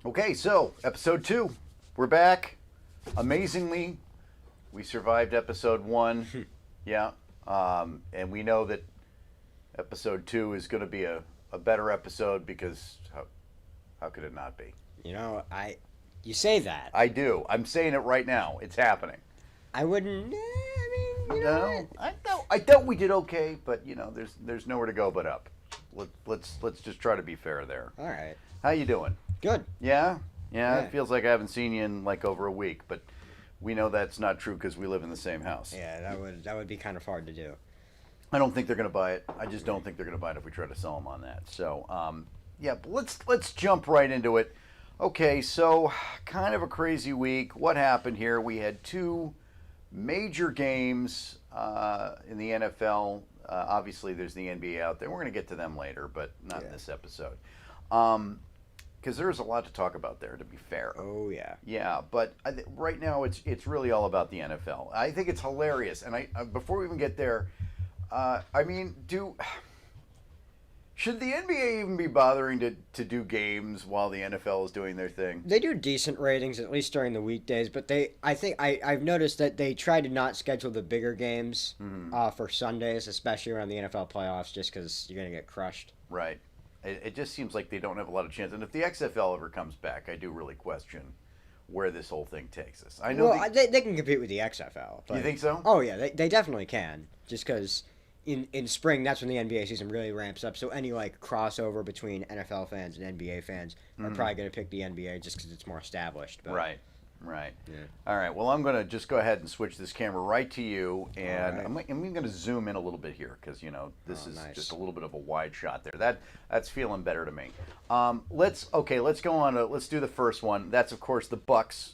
Okay, so episode 2. We're back. Amazingly, we survived episode 1. Yeah. And we know that episode 2 is going to be a better episode because how could it not be? You say that. I do. I'm saying it right now. It's happening. I wouldn't. I thought we did okay, but there's nowhere to go but up. Let's just try to be fair there. All right. How you doing? Good. Yeah. It feels like I haven't seen you in like over a week, but we know that's not true because we live in the same house. Yeah, that would be kind of hard to do. I don't think they're going to buy it. I just don't think they're going to buy it if we try to sell them on that. So, but let's jump right into it. Okay, so kind of a crazy week. What happened here? We had 2 major games in the NFL. Obviously, there's the NBA out there. We're going to get to them later, but not in this episode. Because there's a lot to talk about there, to be fair. Oh, yeah. Yeah, but right now it's really all about the NFL. I think it's hilarious. And before we even get there, should the NBA even be bothering to do games while the NFL is doing their thing? They do decent ratings, at least during the weekdays, but I've noticed that they try to not schedule the bigger games for Sundays, especially around the NFL playoffs, just because you're going to get crushed. Right. It just seems like they don't have a lot of chance. And if the XFL ever comes back, I do really question where this whole thing takes us. I know they can compete with the XFL. You think so? Oh, yeah, they definitely can, just because in spring, that's when the NBA season really ramps up. So any crossover between NFL fans and NBA fans are probably going to pick the NBA just because it's more established. But, right. Yeah. All right. Well, I'm going to just go ahead and switch this camera right to you, and right. I'm going to zoom in a little bit here because this is nice. Just a little bit of a wide shot there. That's feeling better to me. Let's go on. Let's do the first one. That's of course the Bucs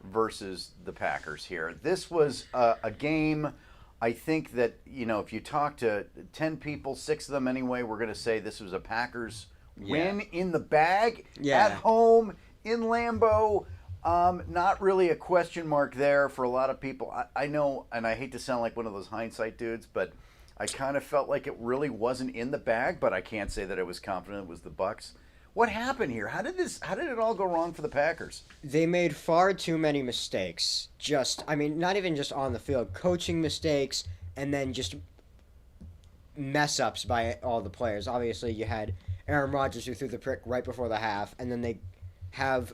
versus the Packers here. This was a game. I think that if you talk to 10 people, 6 of them anyway, we're going to say this was a Packers win in the bag at home in Lambeau. Not really a question mark there for a lot of people. I know, and I hate to sound like one of those hindsight dudes, but I kind of felt like it really wasn't in the bag, but I can't say that I was confident it was the Bucs. What happened here? How did it all go wrong for the Packers? They made far too many mistakes. Not even just on the field, coaching mistakes, and then just mess ups by all the players. Obviously, you had Aaron Rodgers who threw the pick right before the half, and then they have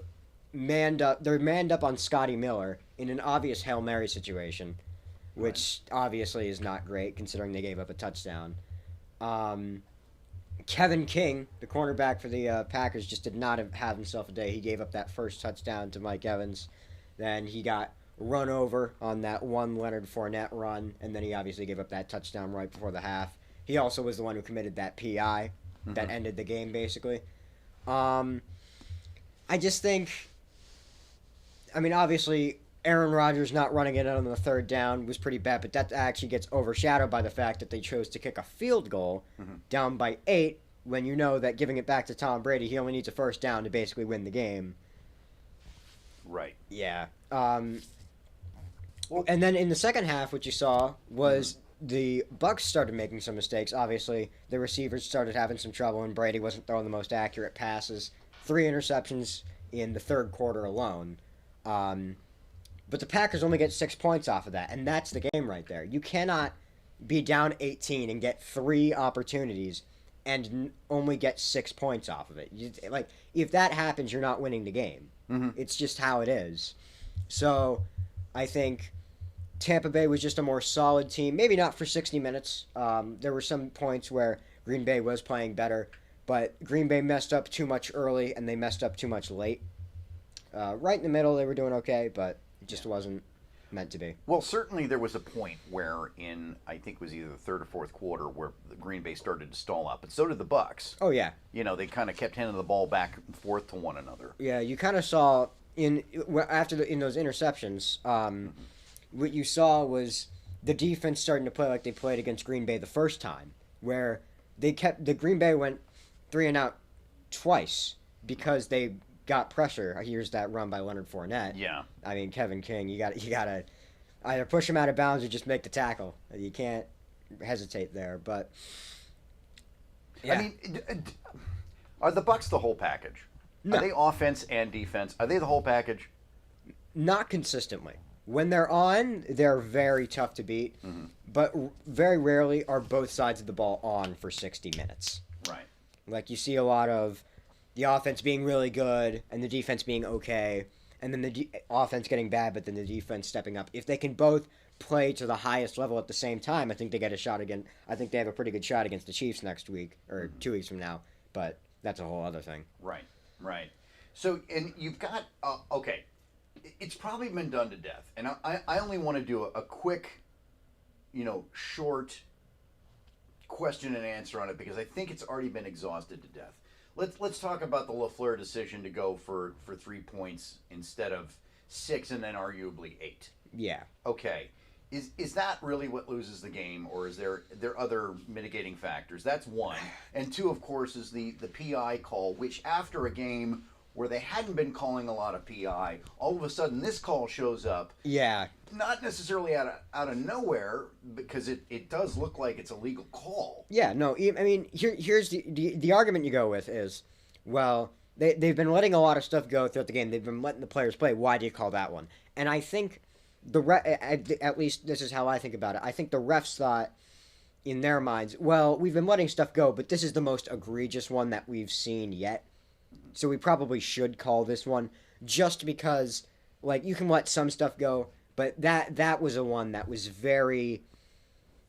they're manned up on Scotty Miller in an obvious Hail Mary situation, which obviously is not great considering they gave up a touchdown. Kevin King, the cornerback for the Packers, just did not have himself a day. He gave up that first touchdown to Mike Evans. Then he got run over on that one Leonard Fournette run, and then he obviously gave up that touchdown right before the half. He also was the one who committed that PI that ended the game, basically. I just think... obviously, Aaron Rodgers not running it on the third down was pretty bad, but that actually gets overshadowed by the fact that they chose to kick a field goal down by 8 when you know that giving it back to Tom Brady, he only needs a first down to basically win the game. Right. Yeah. And then in the second half, what you saw was the Bucs started making some mistakes. Obviously, the receivers started having some trouble, and Brady wasn't throwing the most accurate passes. 3 interceptions in the third quarter alone. But the Packers only get 6 points off of that, and that's the game right there. You cannot be down 18 and get 3 opportunities and only get 6 points off of it. If that happens, you're not winning the game. It's just how it is. So I think Tampa Bay was just a more solid team. Maybe not for 60 minutes. There were some points where Green Bay was playing better, but Green Bay messed up too much early, and they messed up too much late. Right in the middle, they were doing okay, but it just wasn't meant to be. Well, certainly there was a point where I think it was either the third or fourth quarter, where the Green Bay started to stall out, but so did the Bucs. Oh, yeah. They kind of kept handing the ball back and forth to one another. Yeah, you kind of saw in those interceptions, what you saw was the defense starting to play like they played against Green Bay the first time, where the Green Bay went 3 and out twice because they got pressure. Here's that run by Leonard Fournette. Yeah. Kevin King, you gotta either push him out of bounds or just make the tackle. You can't hesitate there. But yeah. Are the Bucs the whole package? No. Are they offense and defense? Are they the whole package? Not consistently. When they're on, they're very tough to beat, but very rarely are both sides of the ball on for 60 minutes. Right. Like, you see a lot of the offense being really good and the defense being okay, and then the offense getting bad, but then the defense stepping up. If they can both play to the highest level at the same time, I think they get a shot again. I think they have a pretty good shot against the Chiefs next week, or 2 weeks from now, but that's a whole other thing. Right, right. So, and you've got, okay, it's probably been done to death, and I only want to do a quick, short question and answer on it, because I think it's already been exhausted to death. Let's talk about the LaFleur decision to go for 3 points instead of 6 and then arguably 8. Yeah. Okay. Is that really what loses the game, or is there other mitigating factors? That's one. And two, of course, is the PI call, which after a game where they hadn't been calling a lot of PI, all of a sudden this call shows up. Yeah. Not necessarily out of nowhere, because it does look like it's a legal call. Yeah, no, I mean, here's the argument you go with is, well, they've been letting a lot of stuff go throughout the game. They've been letting the players play. Why do you call that one? And I think at least this is how I think about it. I think the refs thought in their minds, well, we've been letting stuff go, but this is the most egregious one that we've seen yet. So we probably should call this one, just because, like, you can let some stuff go, but that was a one that was very,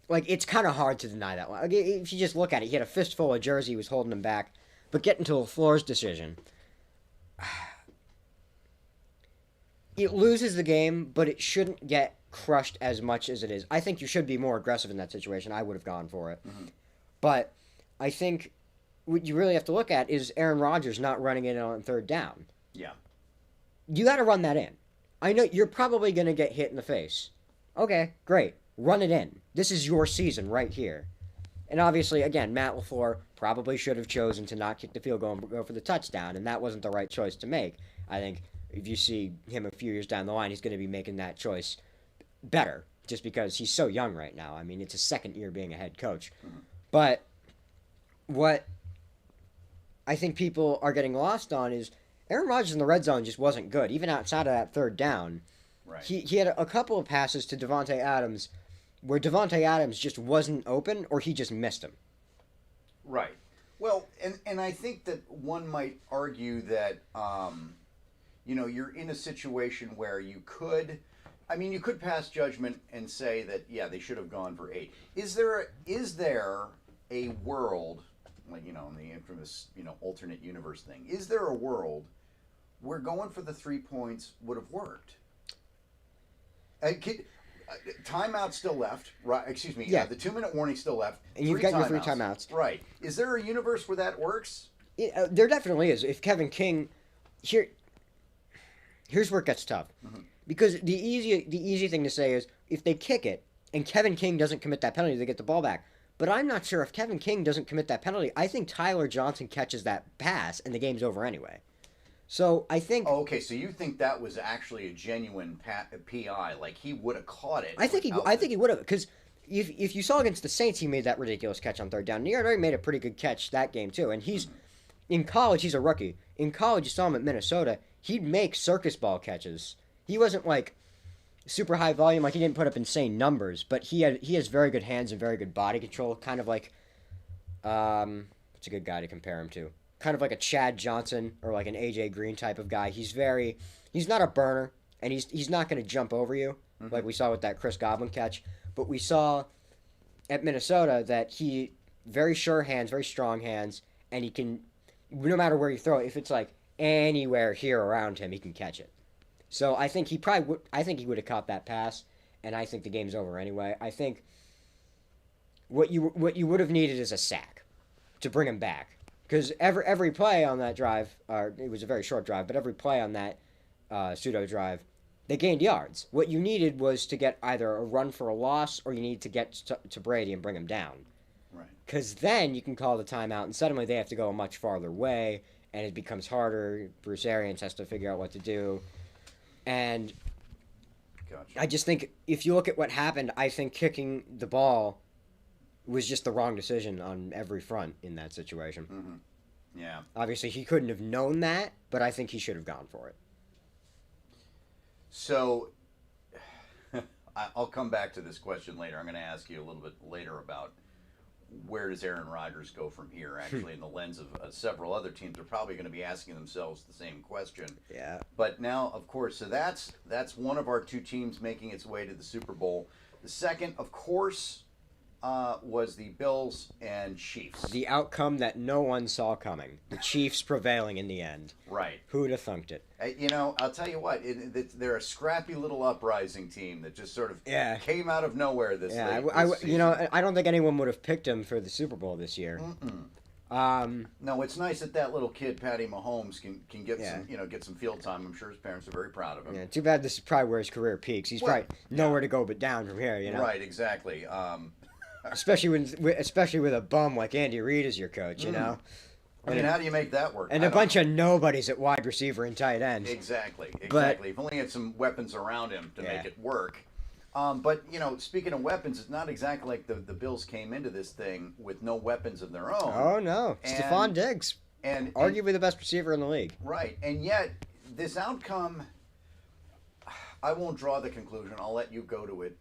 like, it's kind of hard to deny that one. Like, if you just look at it, he had a fistful of jersey, he was holding him back. But getting to LaFleur's decision, it loses the game, but it shouldn't get crushed as much as it is. I think you should be more aggressive in that situation. I would have gone for it. Mm-hmm. But I think what you really have to look at is Aaron Rodgers not running it on third down. Yeah. You got to run that in. I know you're probably going to get hit in the face. Okay, great. Run it in. This is your season right here. And obviously, again, Matt LaFleur probably should have chosen to not kick the field goal and go for the touchdown, and that wasn't the right choice to make. I think if you see him a few years down the line, he's going to be making that choice better, just because he's so young right now. I mean, it's his second year being a head coach. Mm-hmm. But what I think people are getting lost on is Aaron Rodgers in the red zone just wasn't good, even outside of that third down. Right. He had a couple of passes to Davante Adams where Davante Adams just wasn't open, or he just missed him. Right. Well, and I think that one might argue that, you're in a situation where you could pass judgment and say that, yeah, they should have gone for 8. Is there a world, like, in the infamous, alternate universe thing, is there a world where going for the 3 points would have worked? Timeout still left, right? Excuse me. Yeah. The 2-minute warning still left. And you've got your 3 timeouts. Right. Is there a universe where that works? There definitely is. If Kevin King, here's where it gets tough, because the easy thing to say is if they kick it and Kevin King doesn't commit that penalty, they get the ball back. But I'm not sure if Kevin King doesn't commit that penalty. I think Tyler Johnson catches that pass and the game's over anyway. So I think. Oh, okay, so you think that was actually a genuine PI, like he would have caught it? I think he would have, because if you saw against the Saints, he made that ridiculous catch on third down. And he already made a pretty good catch that game too. And he's in college, he's a rookie. In college, you saw him at Minnesota. He'd make circus ball catches. He wasn't like super high volume, like he didn't put up insane numbers, but he has very good hands and very good body control. Kind of like, what's a good guy to compare him to? Kind of like a Chad Johnson or like an AJ Green type of guy. He's not a burner, and he's not going to jump over you like we saw with that Chris Godwin catch. But we saw at Minnesota that he very sure hands, very strong hands, and he can, no matter where you throw it, if it's like anywhere here around him, he can catch it. So I think he would have caught that pass, and I think the game's over anyway. I think what you would have needed is a sack to bring him back. Because every play on that drive, it was a very short drive, but every play on that pseudo drive, they gained yards. What you needed was to get either a run for a loss, or you need to get to Brady and bring him down. Right. Because then you can call the timeout, and suddenly they have to go a much farther way, and it becomes harder. Bruce Arians has to figure out what to do. And gotcha. I just think if you look at what happened, I think kicking the ball was just the wrong decision on every front in that situation. Yeah. Obviously, he couldn't have known that, but I think he should have gone for it. So, I'll come back to this question later. I'm going to ask you a little bit later about where does Aaron Rodgers go from here, actually, in the lens of several other teams are probably going to be asking themselves the same question. Yeah. But now, of course, so that's one of our two teams making its way to the Super Bowl. The second, of course, was the Bills and Chiefs. The outcome that no one saw coming. The Chiefs prevailing in the end. Right. Who'd have thunked it? I'll tell you what, they're a scrappy little uprising team that just sort of came out of nowhere this season. I don't think anyone would have picked him for the Super Bowl this year. No, it's nice that little kid, Patty Mahomes, can get some field time. I'm sure his parents are very proud of him. Yeah, too bad this is probably where his career peaks. He's probably nowhere to go but down from here, Right, exactly. Especially with a bum like Andy Reid as your coach, I mean, how do you make that work? And a bunch of nobodies at wide receiver and tight end. Exactly. But, if only he had some weapons around him to make it work. But, speaking of weapons, it's not exactly like the Bills came into this thing with no weapons of their own. Oh, no. Stephon Diggs. And arguably the best receiver in the league. Right. And yet, this outcome, I won't draw the conclusion. I'll let you go to it.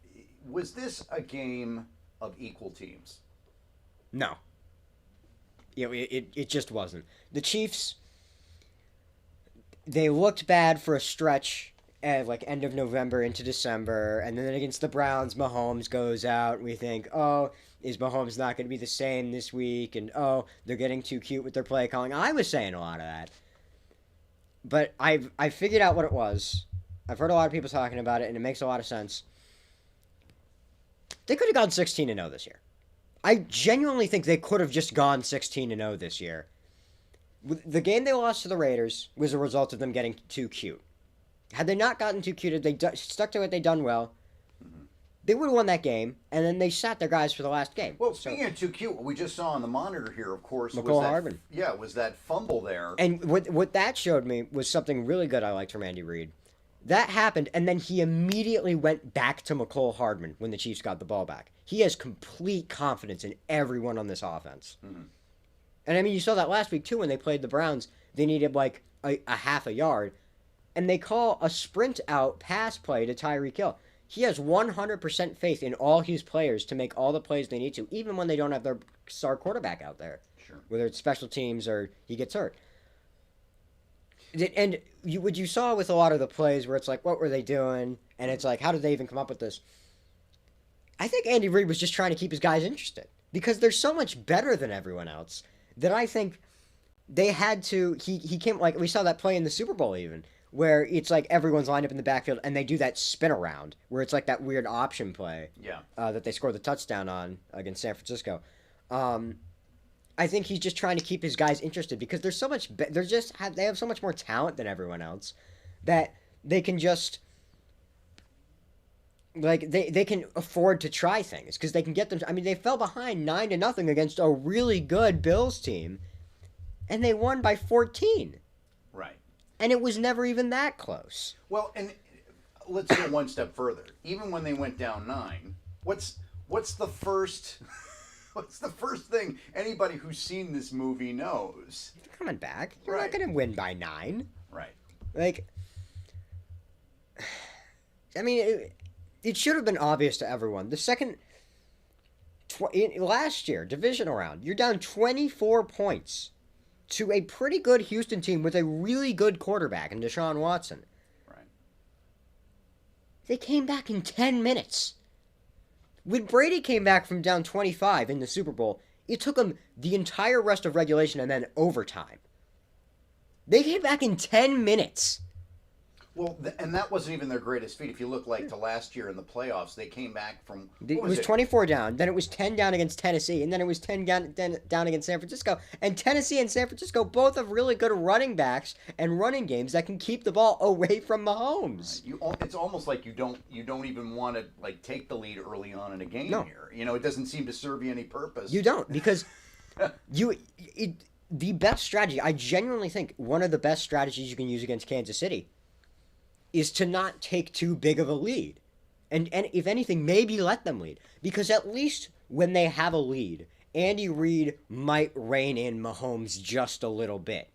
Was this a game of equal teams? No. It just wasn't. The Chiefs, they looked bad for a stretch at end of November into December, and then against the Browns, Mahomes goes out, and we think, oh, is Mahomes not going to be the same this week? And, oh, they're getting too cute with their play calling. I was saying a lot of that. But I figured out what it was. I've heard a lot of people talking about it, and it makes a lot of sense. They could have gone 16-0 this year. I genuinely think they could have just gone 16-0 this year. The game they lost to the Raiders was a result of them getting too cute. Had they not gotten too cute, if they stuck to what they'd done well, they would have won that game, and then they sat their guys for the last game. Well, speaking of too cute, what we just saw on the monitor here, of course, McCole Hardman. Was that fumble there. And what that showed me was something really good I liked from Andy Reid. That happened, and then he immediately went back to McCole Hardman when the Chiefs got the ball back. He has complete confidence in everyone on this offense. Mm-hmm. And, I mean, you saw that last week, too, when they played the Browns. They needed, a half a yard. And they call a sprint-out pass play to Tyreek Hill. He has 100% faith in all his players to make all the plays they need to, even when they don't have their star quarterback out there. Sure. Whether it's special teams or he gets hurt. And what you saw with a lot of the plays where it's what were they doing? And it's how did they even come up with this? I think Andy Reid was just trying to keep his guys interested. Because they're so much better than everyone else that I think they had to... He came... we saw that play in the Super Bowl even, where it's everyone's lined up in the backfield and they do that spin around, where it's that weird option play that they scored the touchdown on against San Francisco. I think he's just trying to keep his guys interested because there's so much. They have so much more talent than everyone else that they can just they can afford to try things because they can get them. I mean, they fell behind 9-0 against a really good Bills team, and they won by 14. Right. And it was never even that close. Well, and let's go one step further. Even when they went down 9, what's the first? What's the first thing anybody who's seen this movie knows? They're coming back. You're not going to win by 9. Right. I mean, it should have been obvious to everyone. The second, last year, divisional round, you're down 24 points to a pretty good Houston team with a really good quarterback in Deshaun Watson. Right. They came back in 10 minutes. When Brady came back from down 25 in the Super Bowl, it took them the entire rest of regulation and then overtime. They came back in 10 minutes. Well, and that wasn't even their greatest feat. If you look to last year in the playoffs, they came back from... It was 24 down, then it was 10 down against Tennessee, and then it was 10 down against San Francisco. And Tennessee and San Francisco both have really good running backs and running games that can keep the ball away from Mahomes. Right. It's almost like you don't even want to take the lead early on in a game here. It doesn't seem to serve you any purpose. You don't, because the best strategy, I genuinely think one of the best strategies you can use against Kansas City is to not take too big of a lead. And if anything, maybe let them lead. Because at least when they have a lead Andy Reid might rein in Mahomes just a little bit.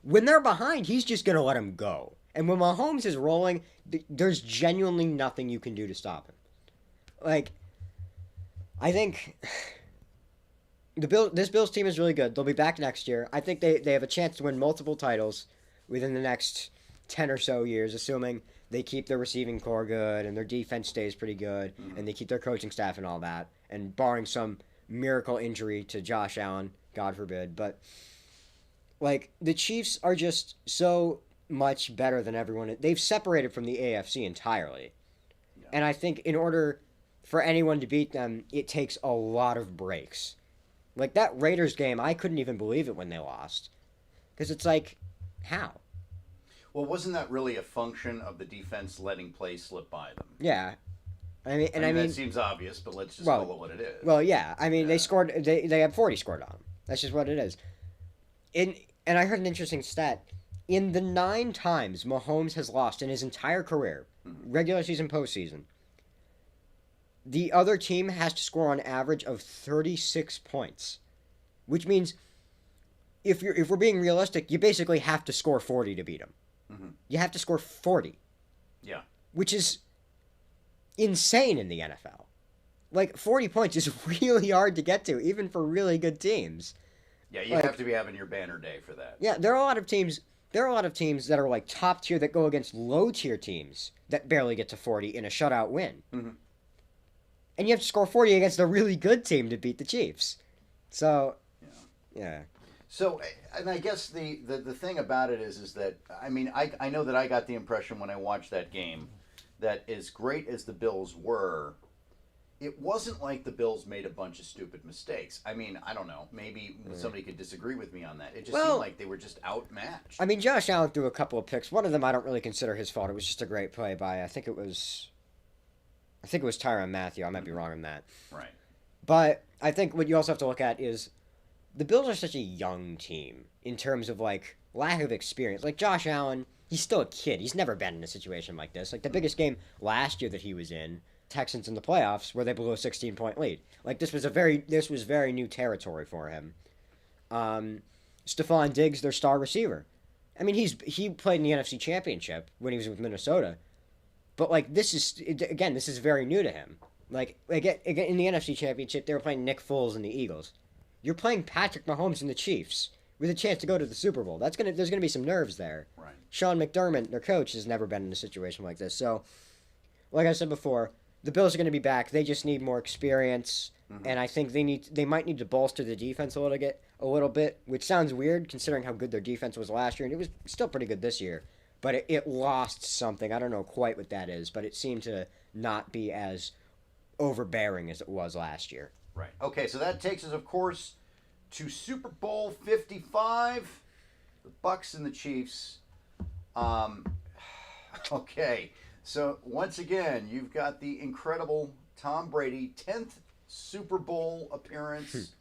When they're behind, he's just going to let him go. And when Mahomes is rolling, there's genuinely nothing you can do to stop him. Like, I think this Bills team is really good. They'll be back next year. I think they have a chance to win multiple titles within the next 10 or so years, assuming they keep their receiving core good and their defense stays pretty good and they keep their coaching staff and all that, and barring some miracle injury to Josh Allen, God forbid. But, like, the Chiefs are just so much better than everyone. They've separated from the AFC entirely. Yeah. And I think in order for anyone to beat them, it takes a lot of breaks. Like, that Raiders game, I couldn't even believe it when they lost. Because it's like, how? Well, wasn't that really a function of the defense letting play slip by them? Yeah. I mean, that seems obvious, but let's just call it what it is. Well, yeah. I mean, they scored. They had 40 scored on them. That's just what it is. And I heard an interesting stat. In the 9 times Mahomes has lost in his entire career, regular season, postseason, the other team has to score on average of 36 points, which means if we're being realistic, you basically have to score 40 to beat them. Mm-hmm. You have to score 40. Yeah. Which is insane in the NFL. Like, 40 points is really hard to get to, even for really good teams. Yeah, you have to be having your banner day for that. Yeah, there are a lot of teams that are like top tier that go against low tier teams that barely get to 40 in a shutout win. Mm-hmm. And you have to score 40 against a really good team to beat the Chiefs. So, yeah. So, and I guess the thing about it is that, I mean, I know that I got the impression when I watched that game that as great as the Bills were, it wasn't like the Bills made a bunch of stupid mistakes. I mean, I don't know. Maybe somebody could disagree with me on that. It just seemed like they were just outmatched. I mean, Josh Allen threw a couple of picks. One of them I don't really consider his fault. It was just a great play by, I think it was Tyrann Mathieu. I might be wrong on that. Right. But I think what you also have to look at is the Bills are such a young team in terms of, like, lack of experience. Like, Josh Allen, he's still a kid. He's never been in a situation like this. Like, the biggest game last year that he was in, Texans in the playoffs, where they blew a 16-point lead. Like, this was very new territory for him. Stephon Diggs, their star receiver. I mean, he played in the NFC Championship when he was with Minnesota. But, like, this is very new to him. Like, again, in the NFC Championship, they were playing Nick Foles and the Eagles. You're playing Patrick Mahomes and the Chiefs with a chance to go to the Super Bowl. There's gonna be some nerves there. Right. Sean McDermott, their coach, has never been in a situation like this. So, like I said before, the Bills are going to be back. They just need more experience, and I think they might need to bolster the defense a little bit, which sounds weird considering how good their defense was last year, and it was still pretty good this year. But it lost something. I don't know quite what that is, but it seemed to not be as overbearing as it was last year. Right. Okay, so that takes us, of course, to Super Bowl 55, the Bucs and the Chiefs. Okay, so once again, you've got the incredible Tom Brady, 10th Super Bowl appearance,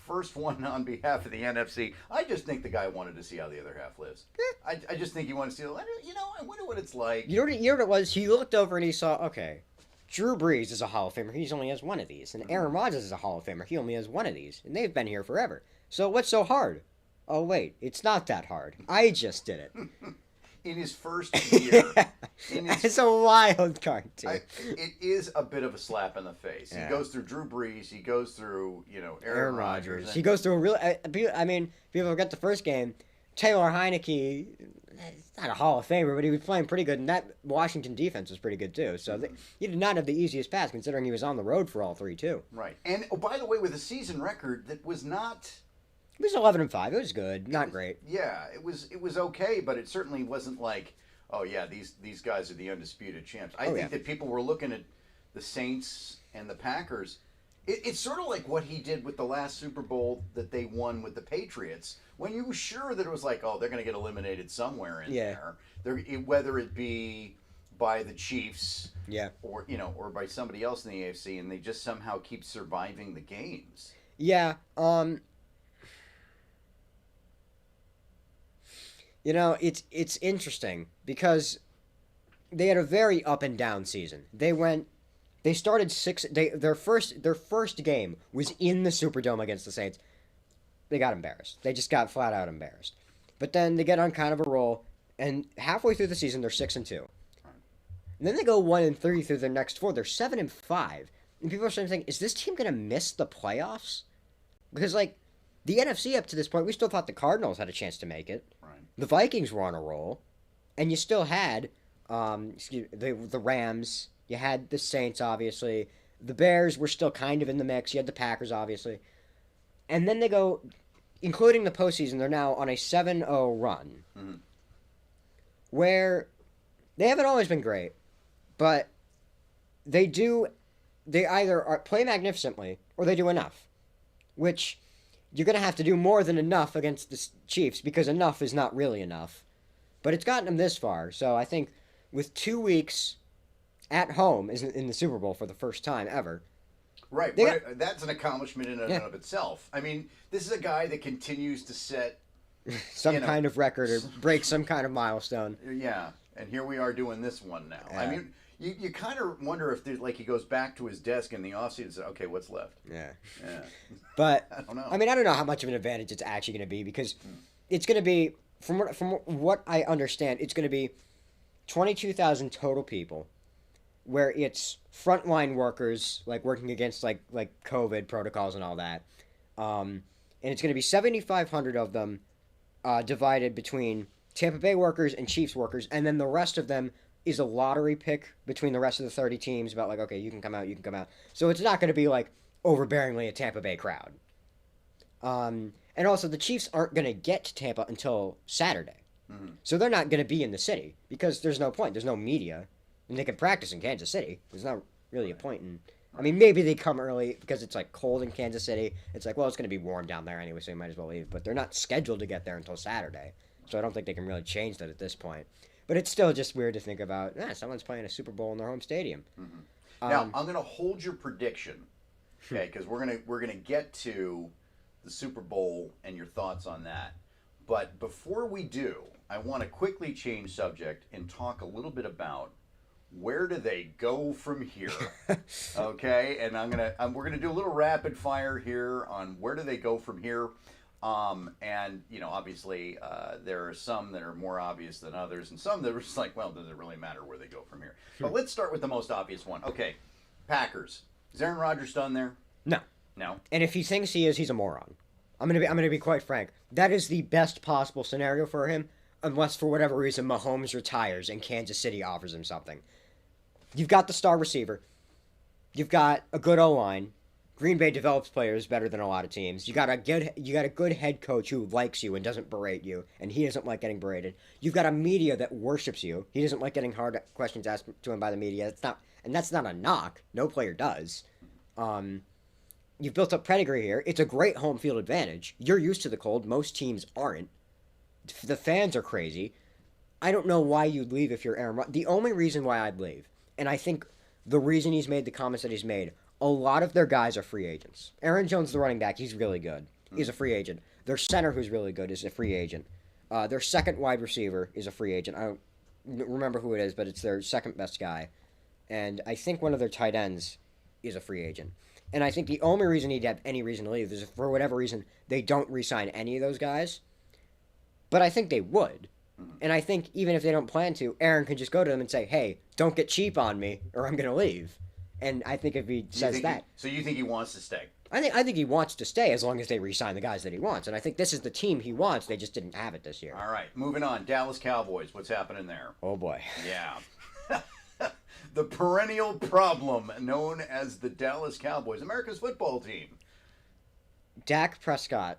first one on behalf of the NFC. I just think the guy wanted to see how the other half lives. I just think he wanted to see, I wonder what it's like. You know what it was? He looked over and he saw, okay, Drew Brees is a Hall of Famer. He only has one of these. And Aaron Rodgers is a Hall of Famer. He only has one of these. And they've been here forever. So what's so hard? Oh, wait. It's not that hard. I just did it. In his first year. It's a wild cartoon. It is a bit of a slap in the face. Yeah. He goes through Drew Brees. He goes through, Aaron Rodgers. He goes through a real... I mean, people forget the first game. Taylor Heineke... He's not a Hall of Famer, but he was playing pretty good, and that Washington defense was pretty good, too. So he did not have the easiest pass, considering he was on the road for all three, too. Right. And, by the way, with a season record that was not... It was 11-5. It was good. Not great. Yeah, it was okay, but it certainly wasn't like, oh, yeah, these guys are the undisputed champs. I think that people were looking at the Saints and the Packers. It's sort of like what he did with the last Super Bowl that they won with the Patriots, when you were sure that it was like, oh, they're going to get eliminated somewhere in there. Whether it be by the Chiefs, or by somebody else in the AFC, and they just somehow keep surviving the games. Yeah. It's interesting because they had a very up and down season. They went They started their first game was in the Superdome against the Saints. They got embarrassed. They just got flat out embarrassed. But then they get on kind of a roll, and halfway through the season they're 6-2. And then they go 1-3 through their next 4. They're 7-5. And people are starting to think, is this team going to miss the playoffs? Because, like, the NFC up to this point, we still thought the Cardinals had a chance to make it. Right. The Vikings were on a roll. And you still had the Rams. You had the Saints, obviously. The Bears were still kind of in the mix. You had the Packers, obviously. And then they go, including the postseason, they're now on a 7-0 run. Mm-hmm. Where they haven't always been great. But they either play magnificently or they do enough. Which you're going to have to do more than enough against the Chiefs because enough is not really enough. But it's gotten them this far. So I think with 2 weeks at home in the Super Bowl for the first time ever. Right. That's an accomplishment in and of itself. I mean, this is a guy that continues to set some kind of record or break some kind of milestone. Yeah. And here we are doing this one now. Yeah. I mean, you kind of wonder if he goes back to his desk in the offseason and says, okay, what's left? Yeah. But I don't know. I mean, I don't know how much of an advantage it's actually going to be because it's going to be, from what I understand, it's going to be 22,000 total people where it's frontline workers, like working against like COVID protocols and all that. And it's going to be 7,500 of them divided between Tampa Bay workers and Chiefs workers, and then the rest of them is a lottery pick between the rest of the 30 teams about like, okay, you can come out. So it's not going to be like overbearingly a Tampa Bay crowd. And also the Chiefs aren't going to get to Tampa until Saturday. Mm-hmm. So they're not going to be in the city because there's no point. There's no media. And they can practice in Kansas City. There's not really a point in... I mean, maybe they come early because it's like cold in Kansas City. It's like, well, it's going to be warm down there anyway, so you might as well leave. But they're not scheduled to get there until Saturday. So I don't think they can really change that at this point. But it's still just weird to think about, someone's playing a Super Bowl in their home stadium. Mm-hmm. Now, I'm going to hold your prediction, okay, because we're gonna get to the Super Bowl and your thoughts on that. But before we do, I want to quickly change subject and talk a little bit about where do they go from here? Okay, and we're gonna do a little rapid fire here on where do they go from here. And obviously there are some that are more obvious than others, and some that are just like, well, does it really matter where they go from here? But let's start with the most obvious one. Okay, Packers. Is Aaron Rodgers done there? No. And if he thinks he is, he's a moron. I'm gonna be quite frank. That is the best possible scenario for him, unless for whatever reason Mahomes retires and Kansas City offers him something. You've got the star receiver. You've got a good O-line. Green Bay develops players better than a lot of teams. You got a good head coach who likes you and doesn't berate you, and he doesn't like getting berated. You've got a media that worships you. He doesn't like getting hard questions asked to him by the media. That's not a knock. No player does. You've built up pedigree here. It's a great home field advantage. You're used to the cold. Most teams aren't. The fans are crazy. I don't know why you'd leave if you're Aaron Rodgers. The only reason why I'd leave, and I think the reason he's made the comments that he's made, a lot of their guys are free agents. Aaron Jones, the running back, he's really good. He's a free agent. Their center, who's really good, is a free agent. Their second wide receiver is a free agent. I don't remember who it is, but it's their second best guy. And I think one of their tight ends is a free agent. And I think the only reason he'd have any reason to leave is if, for whatever reason, they don't re-sign any of those guys. But I think they would. And I think even if they don't plan to, Aaron can just go to them and say, hey, don't get cheap on me or I'm going to leave. And I think if he says that... So you think he wants to stay? I think he wants to stay as long as they re-sign the guys that he wants. And I think this is the team he wants. They just didn't have it this year. All right, moving on. Dallas Cowboys. What's happening there? Oh, boy. Yeah. The perennial problem known as the Dallas Cowboys, America's football team. Dak Prescott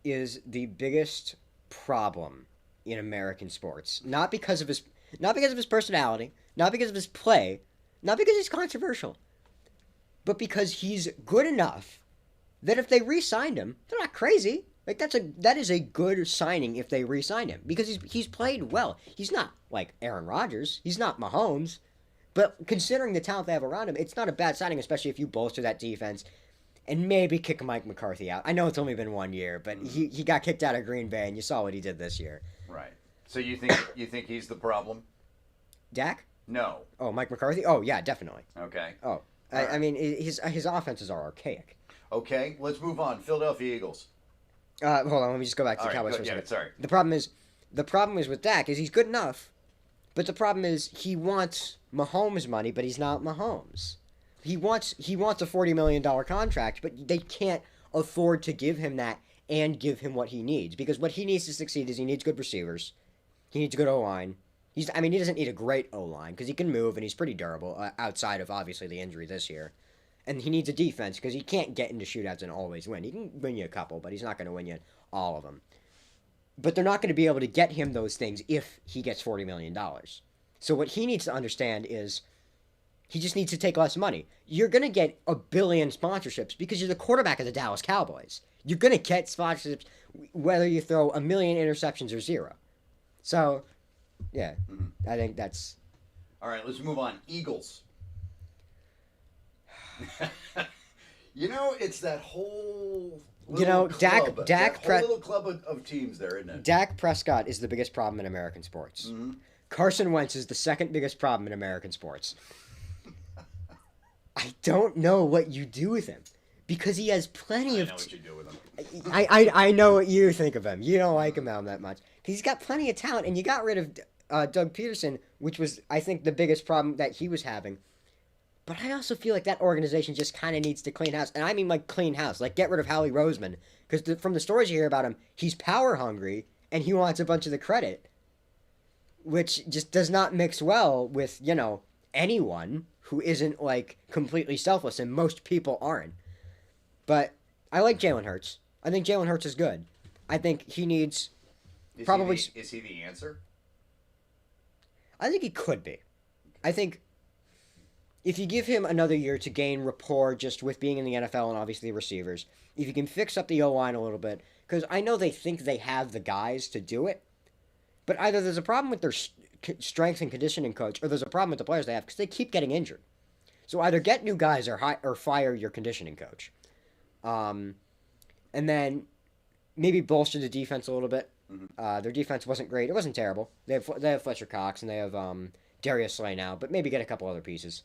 is the biggest problem in American sports. Not because of his personality, not because of his play, not because he's controversial, but because he's good enough that if they re-signed him, they're not crazy. Like that is a good signing if they re-sign him because he's played well. He's not like Aaron Rodgers. He's not Mahomes. But considering the talent they have around him, it's not a bad signing, especially if you bolster that defense and maybe kick Mike McCarthy out. I know it's only been 1 year, but he got kicked out of Green Bay, and you saw what he did this year. Right. So you think he's the problem? Dak? No. Oh, Mike McCarthy? Oh, yeah, definitely. Okay. Oh, Right. I mean, his offenses are archaic. Okay, let's move on. Philadelphia Eagles. Hold on, let me just go back to All the right, Cowboys good. for a Yeah, second. sorry. The problem is with Dak is he's good enough, but the problem is he wants Mahomes money, but he's not Mahomes. He wants a $40 million contract, but they can't afford to give him that and give him what he needs, because what he needs to succeed is he needs good receivers, he needs a good O line. He doesn't need a great O line because he can move and he's pretty durable outside of obviously the injury this year. And he needs a defense because he can't get into shootouts and always win. He can win you a couple, but he's not going to win you all of them. But they're not going to be able to get him those things if he gets $40 million. So what he needs to understand is he just needs to take less money. You're going to get a billion sponsorships because you're the quarterback of the Dallas Cowboys. You're going to get sponsorships whether you throw a million interceptions or zero. So, yeah, I think that's... All right, let's move on. Eagles. It's that whole little club. Little club of teams there, isn't it? Dak Prescott is the biggest problem in American sports. Mm-hmm. Carson Wentz is the second biggest problem in American sports. I don't know what you do with him because he has plenty of. I know what you do with him. I know what you think of him. You don't like him that much because he's got plenty of talent, and you got rid of Doug Peterson, which was I think the biggest problem that he was having. But I also feel like that organization just kind of needs to clean house. And I mean like clean house. Like get rid of Howie Roseman. Because from the stories you hear about him, he's power hungry and he wants a bunch of the credit. Which just does not mix well with, anyone who isn't like completely selfless. And most people aren't. But I like Jalen Hurts. I think Jalen Hurts is good. I think he needs Is he the answer? I think he could be. I think if you give him another year to gain rapport just with being in the NFL and obviously receivers, if you can fix up the O-line a little bit, because I know they think they have the guys to do it, but either there's a problem with their strength and conditioning coach, or there's a problem with the players they have because they keep getting injured. So either get new guys or fire your conditioning coach. And then maybe bolster the defense a little bit. Mm-hmm. Their defense wasn't great. It wasn't terrible. They have Fletcher Cox and they have Darius Slay now, but maybe get a couple other pieces.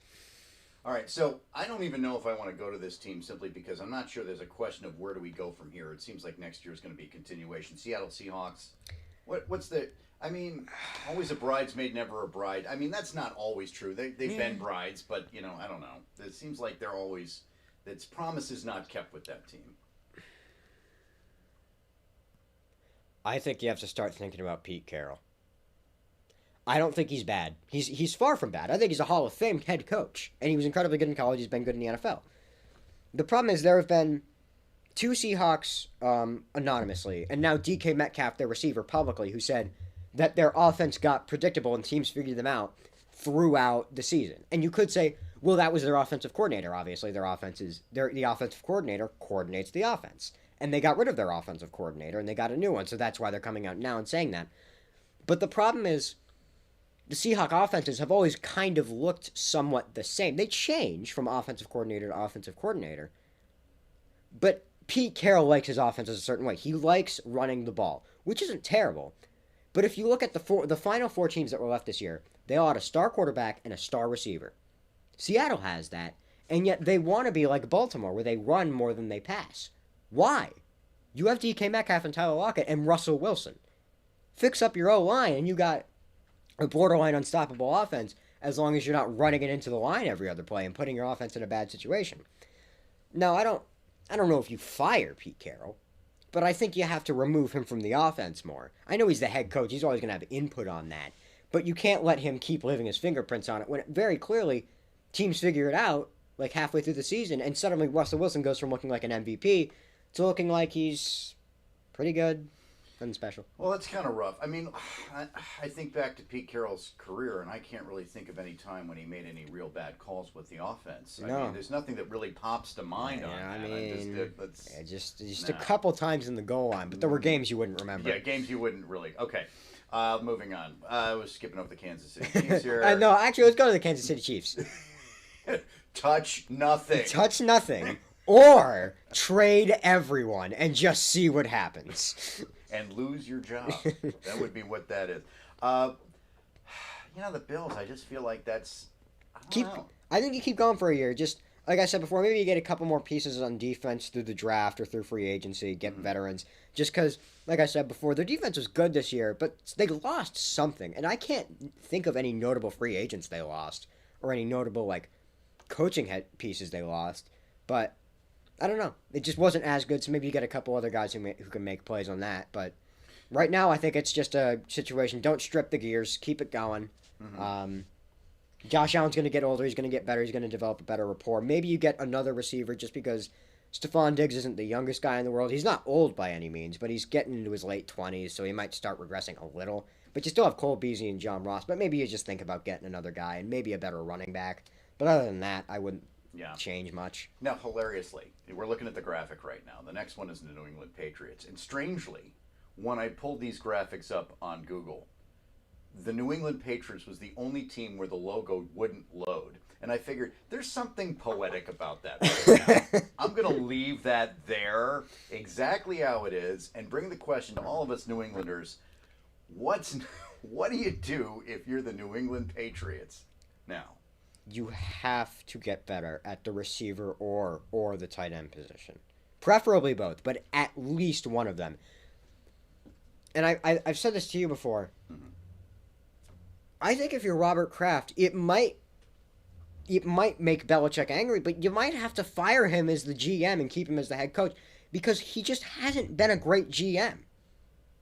All right, so I don't even know if I want to go to this team simply because I'm not sure there's a question of where do we go from here. It seems like next year is going to be a continuation. Seattle Seahawks. What's the... I mean, always a bridesmaid, never a bride. I mean, that's not always true. They've been brides, but, I don't know. It seems like they're always... Its promise is not kept with that team. I think you have to start thinking about Pete Carroll. I don't think he's bad. He's far from bad. I think he's a Hall of Fame head coach, and he was incredibly good in college. He's been good in the NFL. The problem is there have been two Seahawks anonymously, and now DK Metcalf, their receiver, publicly, who said that their offense got predictable and teams figured them out throughout the season. And you could say, well, that was their offensive coordinator. Obviously, the offensive coordinator coordinates the offense. And they got rid of their offensive coordinator, and they got a new one, so that's why they're coming out now and saying that. But the problem is, the Seahawks offenses have always kind of looked somewhat the same. They change from offensive coordinator to offensive coordinator. But Pete Carroll likes his offenses a certain way. He likes running the ball, which isn't terrible. But if you look at the final four teams that were left this year, they all had a star quarterback and a star receiver. Seattle has that, and yet they want to be like Baltimore, where they run more than they pass. Why? You have DK Metcalf and Tyler Lockett and Russell Wilson. Fix up your O-line, and you got a borderline unstoppable offense as long as you're not running it into the line every other play and putting your offense in a bad situation. Now, I don't know if you fire Pete Carroll, but I think you have to remove him from the offense more. I know he's the head coach. He's always going to have input on that. But you can't let him keep leaving his fingerprints on it when very clearly teams figure it out like halfway through the season, and suddenly Russell Wilson goes from looking like an MVP to looking like he's pretty good. Nothing special. Well, that's kind of rough. I mean, I think back to Pete Carroll's career, and I can't really think of any time when he made any real bad calls with the offense. No. I mean, there's nothing that really pops to mind on that. I mean, just nah. a couple times in the goal line, but there were games you wouldn't remember. Yeah, games you wouldn't really. Okay, moving on. I was skipping over the Kansas City Chiefs here. No, actually, let's go to the Kansas City Chiefs. Touch nothing. Touch nothing. Or trade everyone and just see what happens. And lose your job. That would be what that is. the Bills. I just feel like that's. I don't know. I think you keep going for a year. Just like I said before, maybe you get a couple more pieces on defense through the draft or through free agency, get veterans. Just because, like I said before, their defense was good this year, but they lost something, and I can't think of any notable free agents they lost or any notable like coaching head pieces they lost. But I don't know. It just wasn't as good. So maybe you get a couple other guys who can make plays on that. But right now, I think it's just a situation. Don't strip the gears. Keep it going. Josh Allen's going to get older. He's going to get better. He's going to develop a better rapport. Maybe you get another receiver just because Stephon Diggs isn't the youngest guy in the world. He's not old by any means, but he's getting into his late 20s, so he might start regressing a little. But you still have Cole Beasley and John Ross. But maybe you just think about getting another guy and maybe a better running back. But other than that, I wouldn't change much. Now, hilariously, we're looking at the graphic right now. The next one is the New England Patriots. And strangely, when I pulled these graphics up on Google, the New England Patriots was the only team where the logo wouldn't load. And I figured there's something poetic about that right now. I'm going to leave that there exactly how it is and bring the question to all of us New Englanders. What do you do if you're the New England Patriots now? You have to get better at the receiver or the tight end position. Preferably both, but at least one of them. And I've said this to you before. Mm-hmm. I think if you're Robert Kraft, it might make Belichick angry, but you might have to fire him as the GM and keep him as the head coach because he just hasn't been a great GM,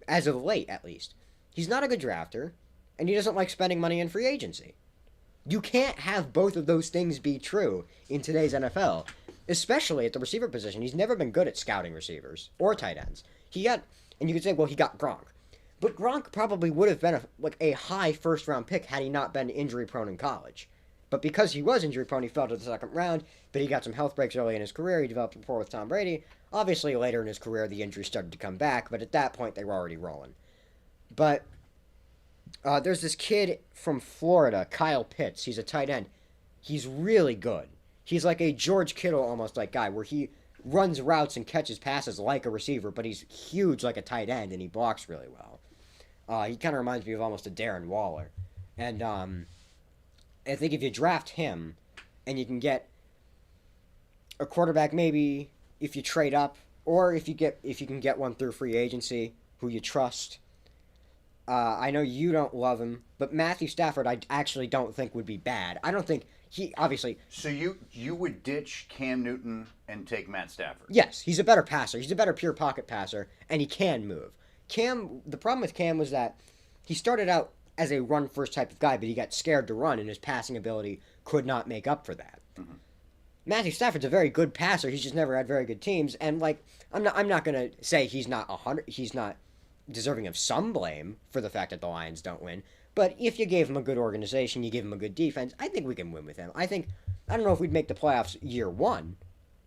as of late at least. He's not a good drafter, and he doesn't like spending money in free agency. You can't have both of those things be true in today's NFL, especially at the receiver position. He's never been good at scouting receivers or tight ends. And you could say, well, he got Gronk. But Gronk probably would have been a high first-round pick had he not been injury-prone in college. But because he was injury-prone, he fell to the second round, but he got some health breaks early in his career. He developed rapport with Tom Brady. Obviously, later in his career, the injuries started to come back, but at that point, they were already rolling. But there's this kid from Florida, Kyle Pitts. He's a tight end. He's really good. He's like a George Kittle almost like guy, where he runs routes and catches passes like a receiver, but he's huge like a tight end, and he blocks really well. He kind of reminds me of almost a Darren Waller. And I think if you draft him and you can get a quarterback maybe if you trade up or if you can get one through free agency who you trust. I know you don't love him, but Matthew Stafford I actually don't think would be bad. I don't think he obviously. So you would ditch Cam Newton and take Matt Stafford? Yes, he's a better passer. He's a better pure pocket passer, and he can move. The problem with Cam was that he started out as a run-first type of guy, but he got scared to run, and his passing ability could not make up for that. Mm-hmm. Matthew Stafford's a very good passer. He's just never had very good teams, and I'm not going to say he's not deserving of some blame for the fact that the Lions don't win. But if you gave him a good organization, you give him a good defense, I think we can win with him. I don't know if we'd make the playoffs year one.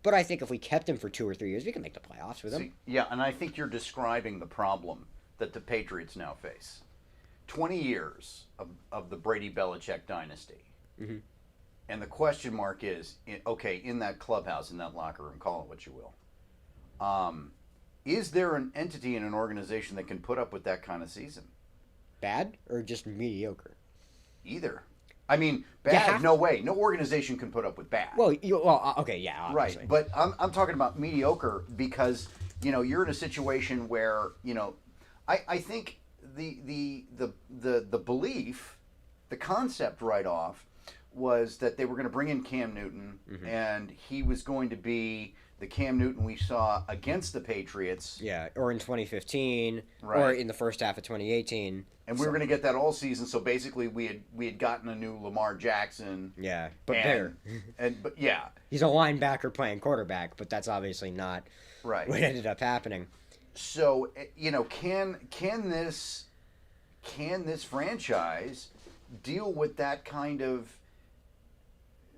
But I think if we kept him for 2 or 3 years, we can make the playoffs with him. Yeah, and I think you're describing the problem that the Patriots now face. 20 years of the Brady-Belichick dynasty. Mm-hmm. And the question mark is, in that clubhouse, in that locker room, call it what you will, is there an entity in an organization that can put up with that kind of season? Bad or just mediocre? Either. I mean, bad, no way. No organization can put up with bad. Well, okay, yeah, obviously. Right, but I'm talking about mediocre because, you're in a situation where, I think the belief, the concept right off was that they were going to bring in Cam Newton, mm-hmm. and he was going to be the Cam Newton we saw against the Patriots. Yeah, or in 2015, right. Or in the first half of 2018. And we were going to get that all season, so basically we had gotten a new Lamar Jackson. Yeah, but better. But yeah. He's a linebacker playing quarterback, but that's obviously not right. What ended up happening. So, can this franchise deal with that kind of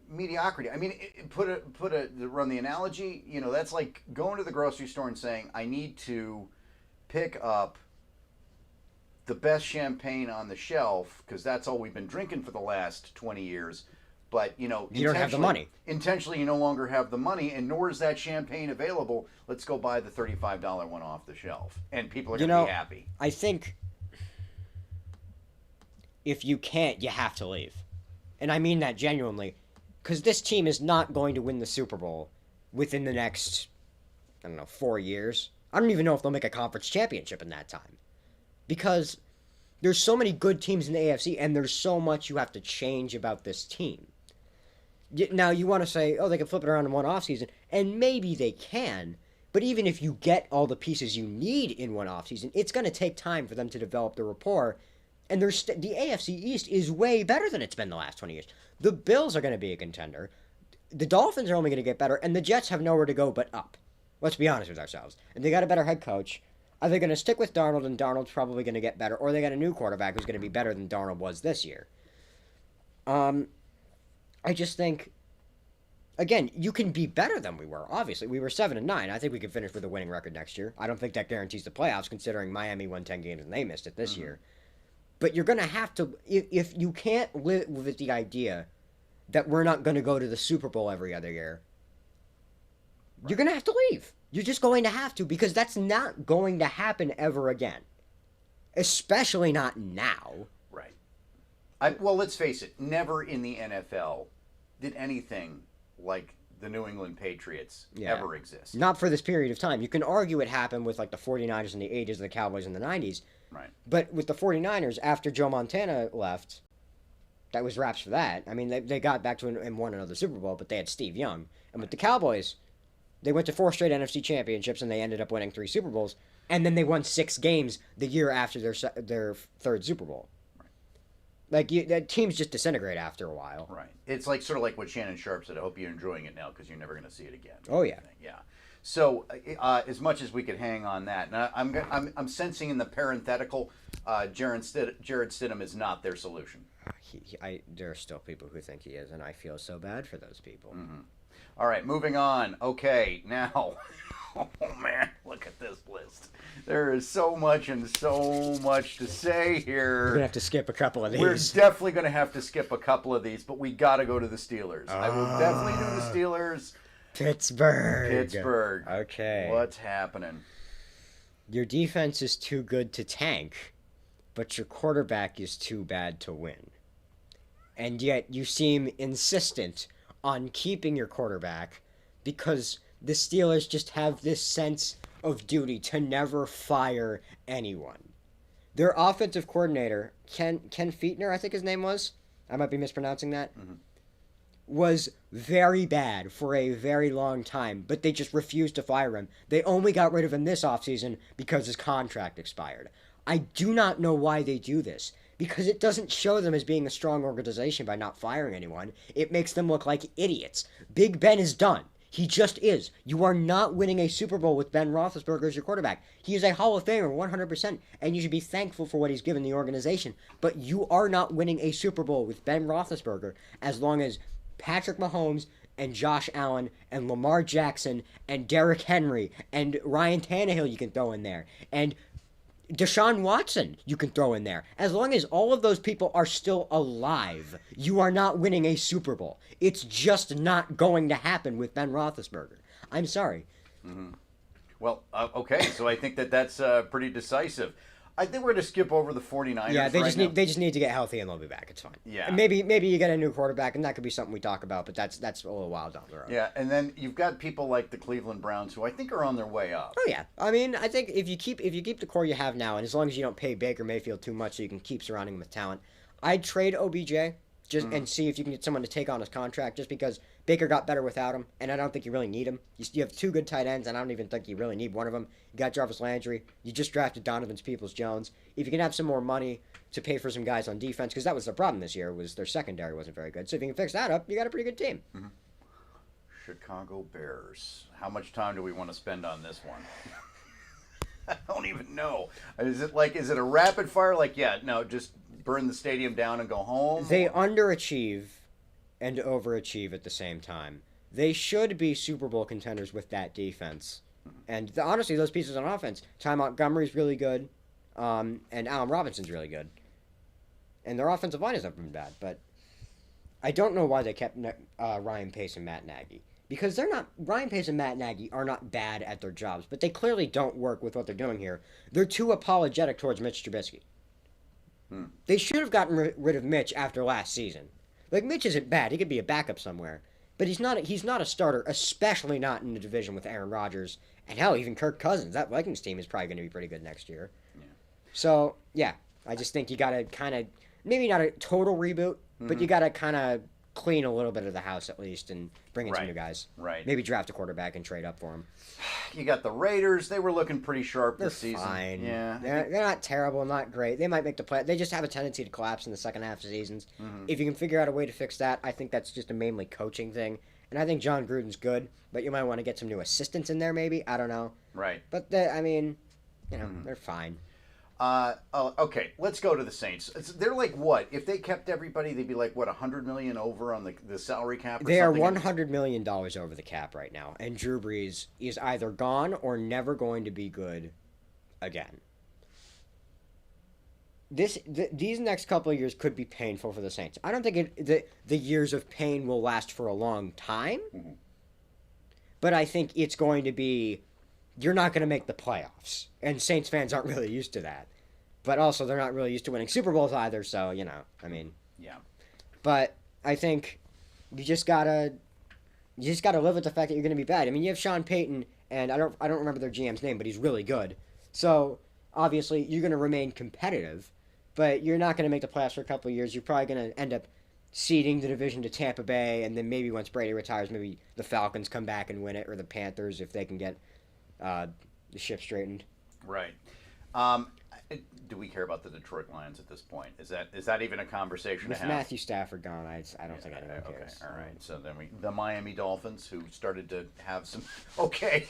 mediocrity? I mean, run the analogy, that's like going to the grocery store and saying, I need to pick up the best champagne on the shelf because that's all we've been drinking for the last 20 years. But, you don't have the money. Intentionally, you no longer have the money, and nor is that champagne available. Let's go buy the $35 one off the shelf, and people are going to be happy. I think if you can't, you have to leave. And I mean that genuinely. Because this team is not going to win the Super Bowl within the next, 4 years. I don't even know if they'll make a conference championship in that time. Because there's so many good teams in the AFC, and there's so much you have to change about this team. Now, you want to say, they can flip it around in one offseason, and maybe they can, but even if you get all the pieces you need in one offseason, it's going to take time for them to develop the rapport, and the AFC East is way better than it's been the last 20 years. The Bills are going to be a contender. The Dolphins are only going to get better, and the Jets have nowhere to go but up. Let's be honest with ourselves. And they got a better head coach. Are they going to stick with Darnold, and Darnold's probably going to get better, or they got a new quarterback who's going to be better than Darnold was this year? I just think, again, you can be better than we were, obviously. We were 7-9. I think we can finish with a winning record next year. I don't think that guarantees the playoffs, considering Miami won 10 games and they missed it this year. But you're going to have to, if you can't live with the idea that we're not going to go to the Super Bowl every other year, you're going to have to leave. You're just going to have to, because that's not going to happen ever again. Especially not now. Right. Well, let's face it. Never in the NFL did anything like the New England Patriots ever exist. Not for this period of time. You can argue it happened with like the 49ers in the 80s, the Cowboys in the 90s. Right. But with the 49ers, after Joe Montana left, that was wraps for that. I mean, they got back to and won another Super Bowl, but they had Steve Young. And with the Cowboys, they went to 4 straight NFC championships, and they ended up winning 3 Super Bowls. And then they won 6 games the year after their 3rd Super Bowl. Like, teams just disintegrate after a while. Right. It's like sort of like what Shannon Sharp said. I hope you're enjoying it now because you're never going to see it again. Oh, yeah. Yeah. So, as much as we could hang on that, now I'm sensing in the parenthetical, Jared Stidham is not their solution. There are still people who think he is, and I feel so bad for those people. Mm-hmm. All right, moving on. Okay, now, oh man, look at this list. There is so much and so much to say here. We're going to have to skip a couple of these. We're definitely going to have to skip a couple of these, but we got to go to the Steelers. I will definitely do the Steelers. Pittsburgh. Okay. What's happening? Your defense is too good to tank, but your quarterback is too bad to win. And yet you seem insistent on keeping your quarterback because the Steelers just have this sense of duty to never fire anyone. Their offensive coordinator, Ken Fichtner, I think his name was, I might be mispronouncing that, was very bad for a very long time, but they just refused to fire him. They only got rid of him this offseason because his contract expired. I do not know why they do this, because it doesn't show them as being a strong organization by not firing anyone. It makes them look like idiots. Big Ben is done. He just is. You are not winning a Super Bowl with Ben Roethlisberger as your quarterback. He is a Hall of Famer, 100%, and you should be thankful for what he's given the organization. But you are not winning a Super Bowl with Ben Roethlisberger as long as Patrick Mahomes and Josh Allen and Lamar Jackson and Derrick Henry and Ryan Tannehill you can throw in there. And Deshaun Watson you can throw in there. As long as all of those people are still alive, you are not winning a Super Bowl. It's just not going to happen with Ben Roethlisberger. I'm sorry. Mm-hmm. Well, okay, so I think that's pretty decisive. I think we're going to skip over the 49ers. Yeah, they just need to get healthy and they'll be back. It's fine. Yeah. And maybe you get a new quarterback, and that could be something we talk about, but that's a little while down the road. Yeah, and then you've got people like the Cleveland Browns who I think are on their way up. Oh yeah. I mean, I think if you keep the core you have now, and as long as you don't pay Baker Mayfield too much so you can keep surrounding him with talent, I'd trade OBJ and see if you can get someone to take on his contract, just because Baker got better without him, and I don't think you really need him. You have 2 good tight ends, and I don't even think you really need one of them. You got Jarvis Landry. You just drafted Donovan Peoples-Jones. If you can have some more money to pay for some guys on defense, because that was the problem this year, was their secondary wasn't very good. So if you can fix that up, you got a pretty good team. Mm-hmm. Chicago Bears. How much time do we want to spend on this one? I don't even know. Is it a rapid fire? Just burn the stadium down and go home? They underachieve and overachieve at the same time. They should be Super Bowl contenders with that defense. And honestly, those pieces on offense, Ty Montgomery's really good, and Allen Robinson's really good. And their offensive line has never been bad, but I don't know why they kept Ryan Pace and Matt Nagy. Because Ryan Pace and Matt Nagy are not bad at their jobs, but they clearly don't work with what they're doing here. They're too apologetic towards Mitch Trubisky. They should have gotten rid of Mitch after last season. Like, Mitch isn't bad. He could be a backup somewhere. But he's not a starter, especially not in the division with Aaron Rodgers. And hell, even Kirk Cousins. That Vikings team is probably going to be pretty good next year. Yeah. So, yeah. I just think you got to kind of, maybe not a total reboot, but you got to kind of clean a little bit of the house at least and bring in some new guys. Right. Maybe draft a quarterback and trade up for him. You got the Raiders. They were looking pretty sharp this season. They're fine. Yeah. They're not terrible, not great. They might make the play. They just have a tendency to collapse in the second half of seasons. If you can figure out a way to fix that, I think that's just a mainly coaching thing. And I think John Gruden's good, but you might want to get some new assistants in there maybe. I don't know. Right. But, they're fine. Okay, let's go to the Saints. They're like what? If they kept everybody, they'd be like, what, $100 million over on the salary cap or They are something? $100 million over the cap right now, and Drew Brees is either gone or never going to be good again. These next couple of years could be painful for the Saints. I don't think the years of pain will last for a long time, but I think it's going to be, you're not going to make the playoffs, and Saints fans aren't really used to that. But also, they're not really used to winning Super Bowls either, so, Yeah. But I think you just gotta live with the fact that you're going to be bad. I mean, you have Sean Payton, and I don't remember their GM's name, but he's really good. So, obviously, you're going to remain competitive, but you're not going to make the playoffs for a couple of years. You're probably going to end up ceding the division to Tampa Bay, and then maybe once Brady retires, maybe the Falcons come back and win it, or the Panthers if they can get the ship straightened. Right. Do we care about the Detroit Lions at this point? Is that even a conversation With to have? Matthew Stafford gone, I don't think anyone cares. Okay, all right. So then the Miami Dolphins, who started to have some. Okay,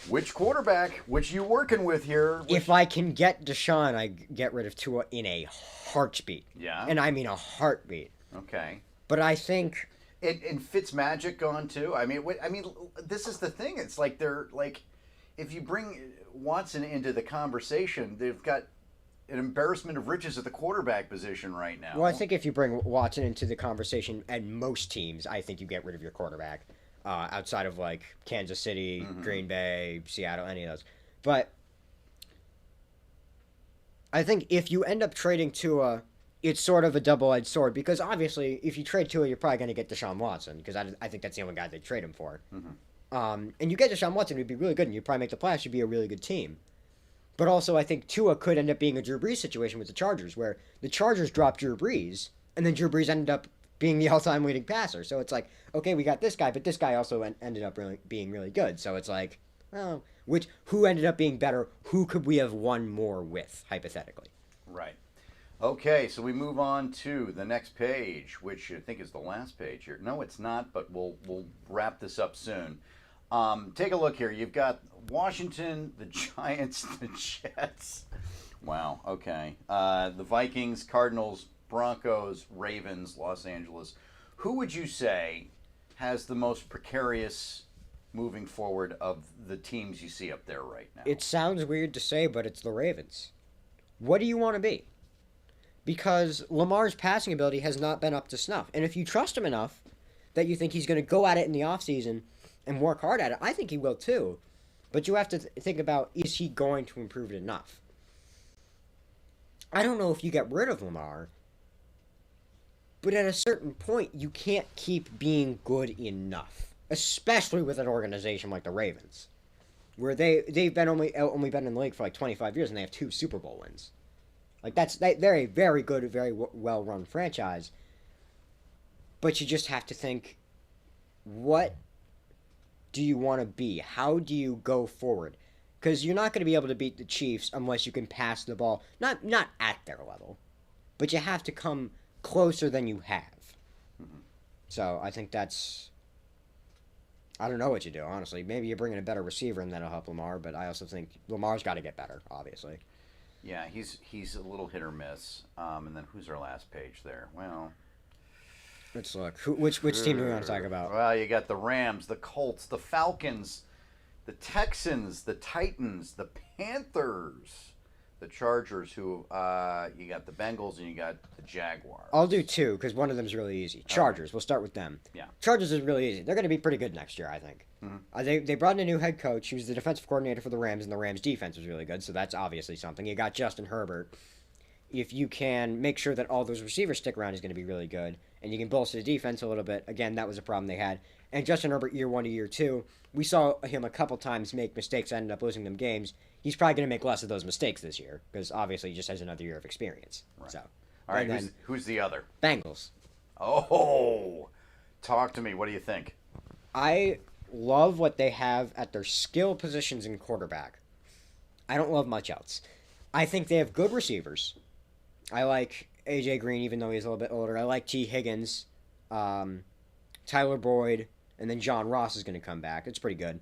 which quarterback? Which you working with here? If I can get Deshaun, I get rid of Tua in a heartbeat. Yeah. And I mean a heartbeat. Okay. But I think. And Fitzmagic gone too. I mean, this is the thing. It's like they're like, if you bring Watson into the conversation, they've got an embarrassment of riches at the quarterback position right now. Well, I think if you bring Watson into the conversation, at most teams, I think you get rid of your quarterback, outside of like Kansas City, Green Bay, Seattle, any of those. But I think if you end up trading Tua, it's sort of a double-edged sword, because obviously if you trade Tua, you're probably going to get Deshaun Watson, because I think that's the only guy they'd trade him for. And you get Deshaun Watson, it would be really good, and you'd probably make the playoffs, you'd be a really good team. But also, I think Tua could end up being a Drew Brees situation with the Chargers, where the Chargers dropped Drew Brees, and then Drew Brees ended up being the all-time leading passer. So it's like, okay, we got this guy, but this guy also ended up being really good. So it's like, well, who ended up being better? Who could we have won more with, hypothetically? Right. Okay, so we move on to the next page, which I think is the last page here. No, it's not, but we'll wrap this up soon. Take a look here. You've got Washington, the Giants, the Jets. Wow, okay. The Vikings, Cardinals, Broncos, Ravens, Los Angeles. Who would you say has the most precarious moving forward of the teams you see up there right now? It sounds weird to say, but it's the Ravens. What do you want to be? Because Lamar's passing ability has not been up to snuff. And if you trust him enough that you think he's going to go at it in the offseason and work hard at it, I think he will too. But you have to think about, is he going to improve it enough? I don't know if you get rid of Lamar, but at a certain point, you can't keep being good enough. Especially with an organization like the Ravens, where they've been only been in the league for like 25 years, and they have 2 Super Bowl wins. Like, they're a very good, very well-run franchise. But you just have to think, what do you want to be? How do you go forward? Because you're not going to be able to beat the Chiefs unless you can pass the ball. Not at their level, but you have to come closer than you have. So I think that's... I don't know what you do, honestly. Maybe you bring in a better receiver and that'll help Lamar, but I also think Lamar's got to get better, obviously. Yeah, he's a little hit or miss. And then who's our last page there? Well, let's look. Which team do we want to talk about? Well, you got the Rams, the Colts, the Falcons, the Texans, the Titans, the Panthers, the Chargers, who you got the Bengals, and you got the Jaguars. I'll do 2, because one of them is really easy. Chargers, we'll start with them. Yeah. Chargers is really easy. They're going to be pretty good next year, I think. They brought in a new head coach. He was the defensive coordinator for the Rams, and the Rams' defense was really good, so that's obviously something. You got Justin Herbert, if you can make sure that all those receivers stick around, is going to be really good. And you can bolster the defense a little bit. Again, that was a problem they had. And Justin Herbert, year 1 to year 2, we saw him a couple times make mistakes that ended up losing them games. He's probably going to make less of those mistakes this year because obviously he just has another year of experience. Right. So, all right, who's the other? Bengals. Oh, talk to me. What do you think? I love what they have at their skill positions in quarterback. I don't love much else. I think they have good receivers. I like A.J. Green, even though he's a little bit older. I like T. Higgins, Tyler Boyd, and then John Ross is going to come back. It's pretty good.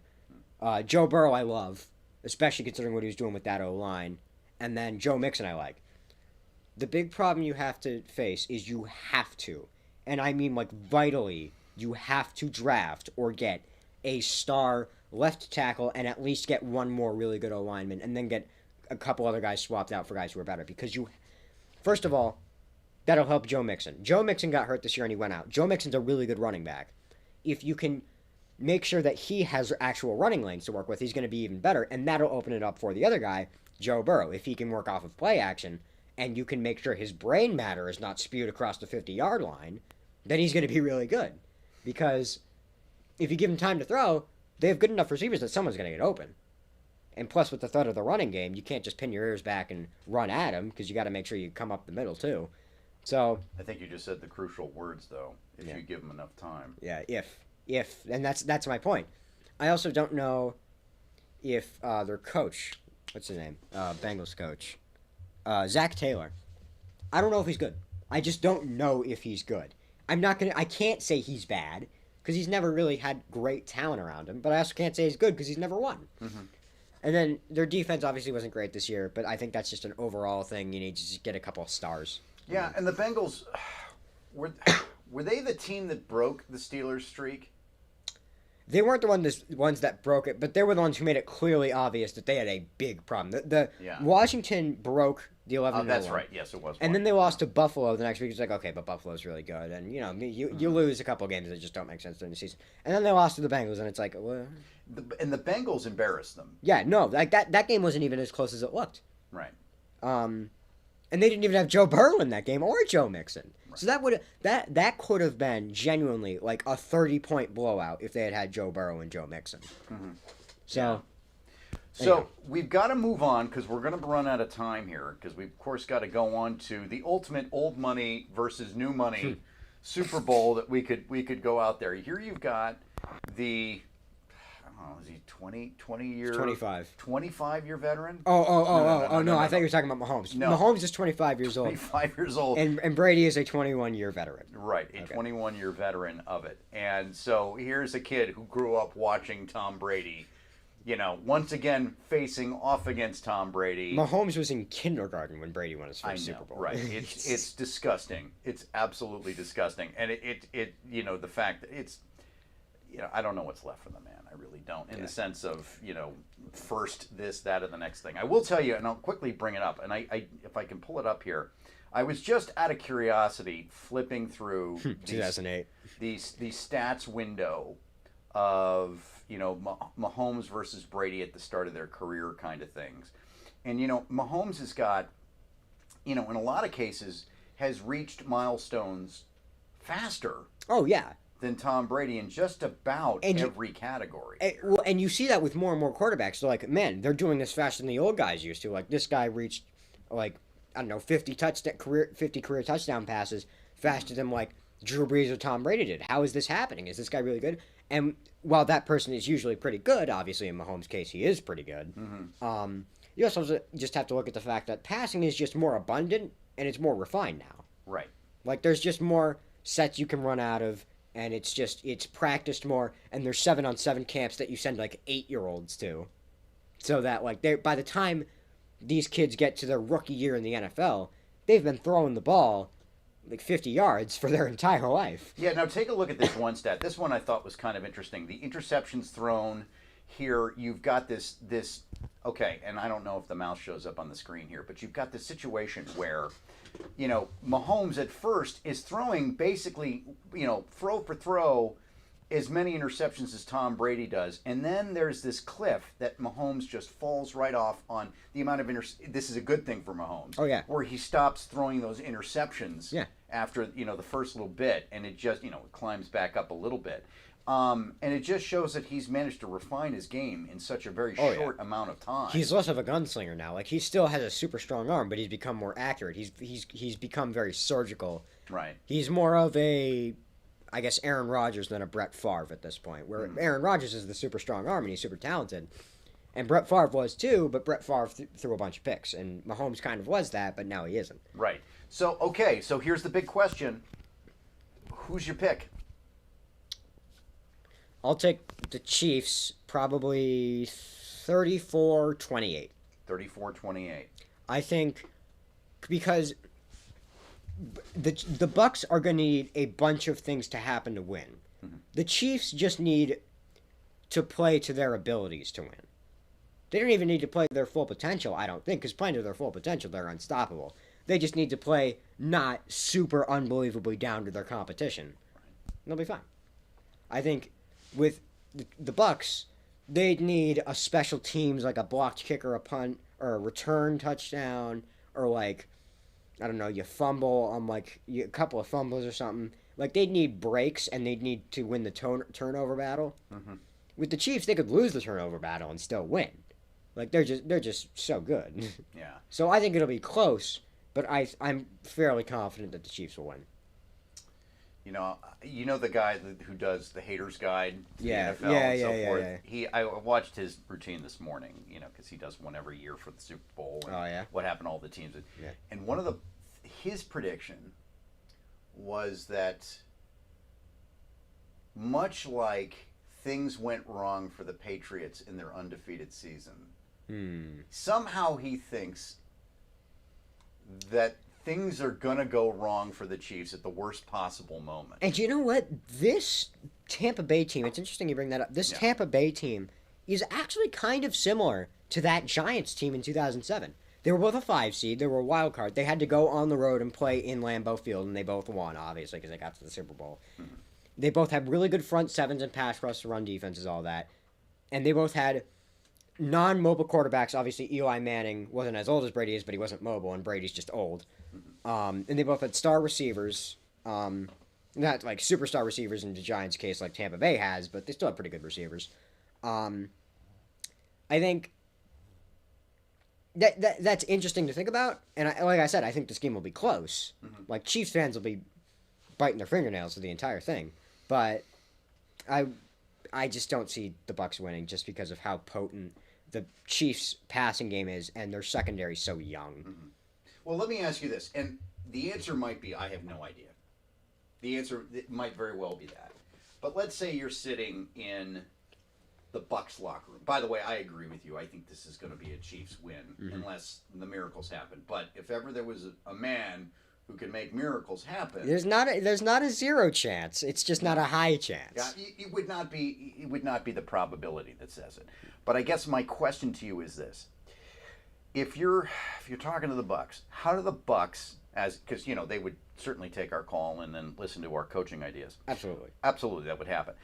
Joe Burrow I love, especially considering what he was doing with that O-line. And then Joe Mixon I like. The big problem you have to face is you have to, and I mean like vitally, you have to draft or get a star left tackle and at least get one more really good O-lineman and then get a couple other guys swapped out for guys who are better. Because you, first of all, that'll help Joe Mixon. Joe Mixon got hurt this year and he went out. Joe Mixon's a really good running back. If you can make sure that he has actual running lanes to work with, he's going to be even better, and that'll open it up for the other guy, Joe Burrow. If he can work off of play action and you can make sure his brain matter is not spewed across the 50-yard line, then he's going to be really good. Because if you give him time to throw, they have good enough receivers that someone's going to get open. And plus, with the threat of the running game, you can't just pin your ears back and run at him because you got to make sure you come up the middle too. So I think you just said the crucial words, though. If you give him enough time. Yeah, if, and that's my point. I also don't know if their coach, what's his name, Bengals coach, Zach Taylor. I don't know if he's good. I just don't know if he's good. I can't say he's bad because he's never really had great talent around him. But I also can't say he's good because he's never won. Mm-hmm. And then their defense obviously wasn't great this year, but I think that's just an overall thing. You need to just get a couple of stars. Yeah, and the Bengals, were they the team that broke the Steelers' streak? They weren't the ones that broke it, but they were the ones who made it clearly obvious that they had a big problem. Washington broke the 11-1. Oh, that's right. Yes, it was. And then they lost to Buffalo the next week. It's like, okay, but Buffalo's really good. And, you lose a couple of games that just don't make sense during the season. And then they lost to the Bengals, and it's like, well... And the Bengals embarrassed them. Yeah, no, like that game wasn't even as close as it looked. Right. And they didn't even have Joe Burrow in that game or Joe Mixon. Right. So that could have been genuinely like a 30-point blowout if they had Joe Burrow and Joe Mixon. Mm-hmm. So anyway. We've got to move on because we're going to run out of time here because we've of course got to go on to the ultimate old money versus new money Super Bowl that we could go out there. Here you've got the is he 20 year 25-year veteran? No, I thought you were talking about Mahomes. No. Mahomes is 25 years old. 25 years old. And Brady is a 21-year veteran. Right, a 21-year veteran of it. And so here's a kid who grew up watching Tom Brady, once again facing off against Tom Brady. Mahomes was in kindergarten when Brady won his first Super Bowl. Right. It's disgusting. It's absolutely disgusting. And it the fact that it's I don't know what's left for the man. I really don't. In the sense of, first this, that, and the next thing. I will tell you, and I'll quickly bring it up, and I if I can pull it up here. I was just out of curiosity flipping through 2008 the stats window of, Mahomes versus Brady at the start of their career kind of things. And, Mahomes has got, in a lot of cases, has reached milestones faster. Oh, yeah. Than Tom Brady in just about every category. And you see that with more and more quarterbacks. They're like, man, they're doing this faster than the old guys used to. Like, this guy reached, 50 career touchdown passes faster than, Drew Brees or Tom Brady did. How is this happening? Is this guy really good? And while that person is usually pretty good, obviously in Mahomes' case, he is pretty good. Mm-hmm. You also just have to look at the fact that passing is just more abundant and it's more refined now. Right. There's just more sets you can run out of. And it's practiced more, and there's 7-on-7 camps that you send 8-year-olds to, so that by the time these kids get to their rookie year in the NFL, they've been throwing the ball 50 yards for their entire life. Yeah. Now take a look at this one stat. This one I thought was kind of interesting. The interceptions thrown here. You've got this. Okay, and I don't know if the mouse shows up on the screen here, but you've got this situation where. Mahomes at first is throwing basically, throw for throw as many interceptions as Tom Brady does, and then there's this cliff that Mahomes just falls right off on the amount of this is a good thing for Mahomes. Oh yeah. Where he stops throwing those interceptions. Yeah. After the first little bit, and it just it climbs back up a little bit, and it just shows that he's managed to refine his game in such a very short amount of time. He's less of a gunslinger now. Like he still has a super strong arm, but he's become more accurate. He's become very surgical. Right. He's more of a, I guess, Aaron Rodgers than a Brett Favre at this point. Where Aaron Rodgers is the super strong arm and he's super talented, and Brett Favre was too. But Brett Favre threw a bunch of picks, and Mahomes kind of was that, but now he isn't. Right. So okay. So here's the big question: who's your pick? I'll take the Chiefs, probably 34-28. 34-28. I think because the Bucs are going to need a bunch of things to happen to win. Mm-hmm. The Chiefs just need to play to their abilities to win. They don't even need to play to their full potential, I don't think, because playing to their full potential, they're unstoppable. They just need to play not super unbelievably down to their competition. They'll be fine. I think with the Bucs, they'd need a special teams like a blocked kick or a punt or a return touchdown or like, I don't know, you fumble on like a couple of fumbles or something. Like they'd need breaks and they'd need to win the turnover battle. Mm-hmm. With the Chiefs, they could lose the turnover battle and still win. Like they're just so good. Yeah. So I think it'll be close, but I'm fairly confident that the Chiefs will win. You know the guy who does the Haters Guide to the NFL and so forth. Yeah. I watched his routine this morning. Because he does one every year for the Super Bowl. And what happened to all the teams. Yeah. And one of his prediction was that much like things went wrong for the Patriots in their undefeated season, somehow he thinks that things are going to go wrong for the Chiefs at the worst possible moment. And you know what? This Tampa Bay team, it's interesting you bring that up. This Tampa Bay team is actually kind of similar to that Giants team in 2007. They were both a 5 seed. They were a wild card. They had to go on the road and play in Lambeau Field, and they both won, obviously, because they got to the Super Bowl. Mm-hmm. They both had really good front sevens and pass rush to run defenses, all that. And they both had non-mobile quarterbacks. Obviously, Eli Manning wasn't as old as Brady is, but he wasn't mobile, and Brady's just old. And they both had star receivers, not like superstar receivers in the Giants' case like Tampa Bay has, but they still have pretty good receivers. I think that's interesting to think about, and like I said, I think this game will be close. Mm-hmm. Like Chiefs fans will be biting their fingernails for the entire thing, but I just don't see the Bucs winning just because of how potent the Chiefs' passing game is, and their secondary is so young. Mm-hmm. Well, let me ask you this, and the answer might be I have no idea. The answer might very well be that. But let's say you're sitting in the Bucs locker room. By the way, I agree with you. I think this is going to be a Chiefs win, unless the miracles happen. But if ever there was a man who can make miracles happen, there's not a zero chance. It's just not a high chance. Yeah, it would not be the probability that says it. But I guess my question to you is this: If you're talking to the Bucs, how do the Bucs, because they would certainly take our call and then listen to our coaching ideas. Absolutely, that would happen.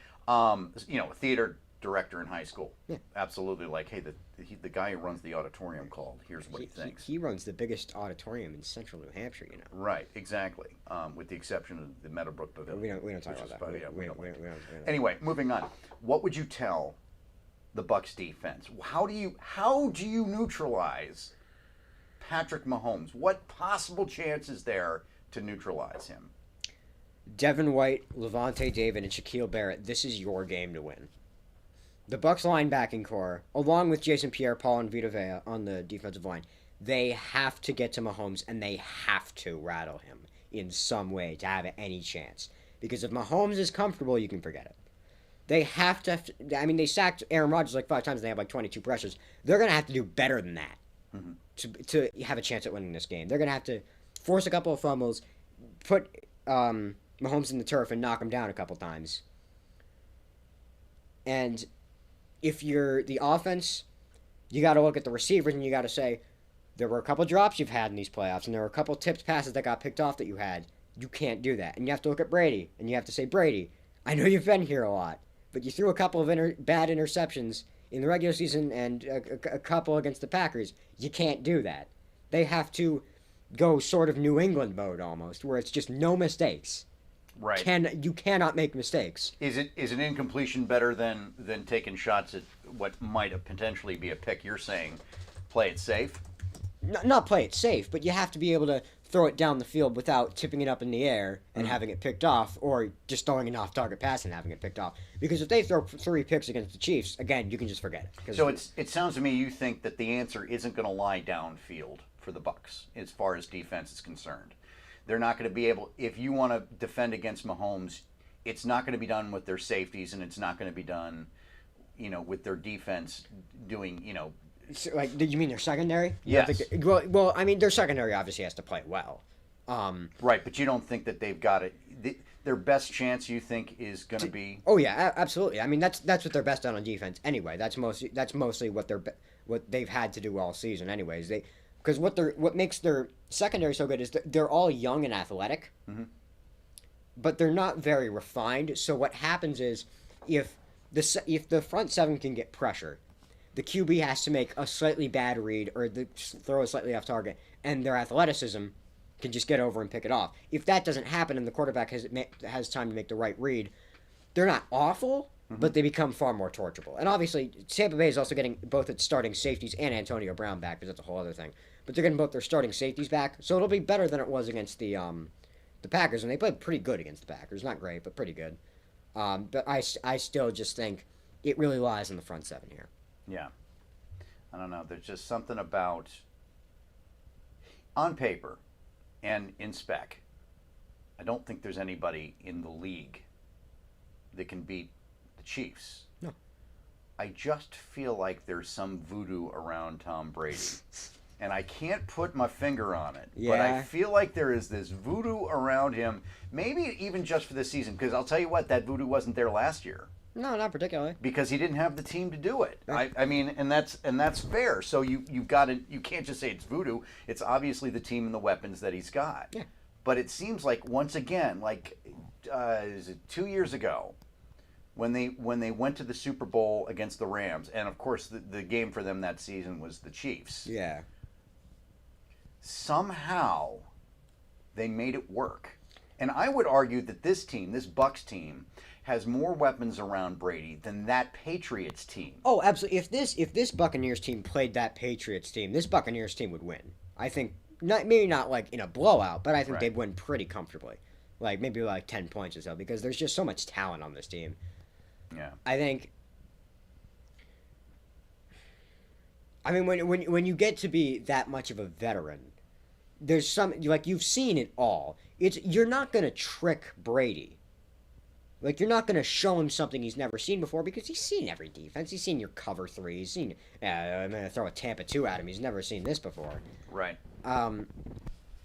Theater director in high school. Yeah. Absolutely, like, hey, the guy who runs the auditorium called. Here's what he thinks. He runs the biggest auditorium in central New Hampshire. Right, exactly. With the exception of the Meadowbrook Pavilion. We don't talk about that. We don't. Anyway, moving on. What would you tell the Bucs defense? How do you neutralize Patrick Mahomes? What possible chance is there to neutralize him? Devin White, Levante David, and Shaquille Barrett, this is your game to win. The Bucs linebacking core, along with Jason Pierre-Paul and Vita Vea on the defensive line, they have to get to Mahomes, and they have to rattle him in some way to have any chance. Because if Mahomes is comfortable, you can forget it. They have to, they sacked Aaron Rodgers like 5 times, and they have like 22 pressures. They're going to have to do better than that to have a chance at winning this game. They're going to have to force a couple of fumbles, put Mahomes in the turf, and knock him down a couple times. And if you're the offense, you got to look at the receivers and you got to say, there were a couple drops you've had in these playoffs, and there were a couple tipped passes that got picked off that you had. You can't do that. And you have to look at Brady, and you have to say, Brady, I know you've been here a lot, but you threw a couple of bad interceptions in the regular season and a couple against the Packers. You can't do that. They have to go sort of New England mode almost, where it's just no mistakes. Right. You cannot make mistakes. Is an incompletion better than taking shots at what might potentially be a pick? You're saying play it safe? Not play it safe, but you have to be able to throw it down the field without tipping it up in the air and having it picked off, or just throwing an off-target pass and having it picked off. Because if they throw 3 picks against the Chiefs, again, you can just forget it. So it sounds to me you think that the answer isn't going to lie downfield for the Bucs as far as defense is concerned. They're not going to be able, if you want to defend against Mahomes, it's not going to be done with their safeties, and it's not going to be done, with their defense doing, So, like, did you mean their secondary? Yes. Well, I mean, their secondary obviously has to play well. Right, but you don't think that they've got it. Their best chance, you think, is going to be? Oh yeah, absolutely. I mean, that's what they're best at on defense anyway. That's mostly what they've had to do all season, anyways. Because what makes their secondary so good is they're all young and athletic, but they're not very refined. So what happens is, if the front seven can get pressure, the QB has to make a slightly bad read or throw a slightly off target, and their athleticism can just get over and pick it off. If that doesn't happen and the quarterback has time to make the right read, they're not awful, but they become far more torturable. And obviously, Tampa Bay is also getting both its starting safeties and Antonio Brown back, because that's a whole other thing. But they're getting both their starting safeties back, so it'll be better than it was against the Packers, and they played pretty good against the Packers. Not great, but pretty good. But I still just think it really lies in the front seven here. Yeah. I don't know. There's just something about, on paper and in spec, I don't think there's anybody in the league that can beat the Chiefs. No. I just feel like there's some voodoo around Tom Brady. And I can't put my finger on it. Yeah. But I feel like there is this voodoo around him, maybe even just for this season, because I'll tell you what, that voodoo wasn't there last year. No, not particularly. Because he didn't have the team to do it. I mean, and that's fair. So you've got to, you can't just say it's voodoo. It's obviously the team and the weapons that he's got. Yeah. But it seems like once again, is it 2 years ago, when they went to the Super Bowl against the Rams, and of course the game for them that season was the Chiefs. Yeah. Somehow they made it work. And I would argue that this team, this Bucs team, has more weapons around Brady than that Patriots team. Oh, absolutely. If this Buccaneers team played that Patriots team, this Buccaneers team would win. I think maybe not like in a blowout, but I think they'd win pretty comfortably. Like maybe like 10 points or so, because there's just so much talent on this team. Yeah. I mean, when you get to be that much of a veteran, there's some, like, you've seen it all. You're not going to trick Brady. Like, you're not going to show him something he's never seen before, because he's seen every defense. He's seen your cover 3. He's seen, I'm going to throw a Tampa 2 at him. He's never seen this before. Right. I'm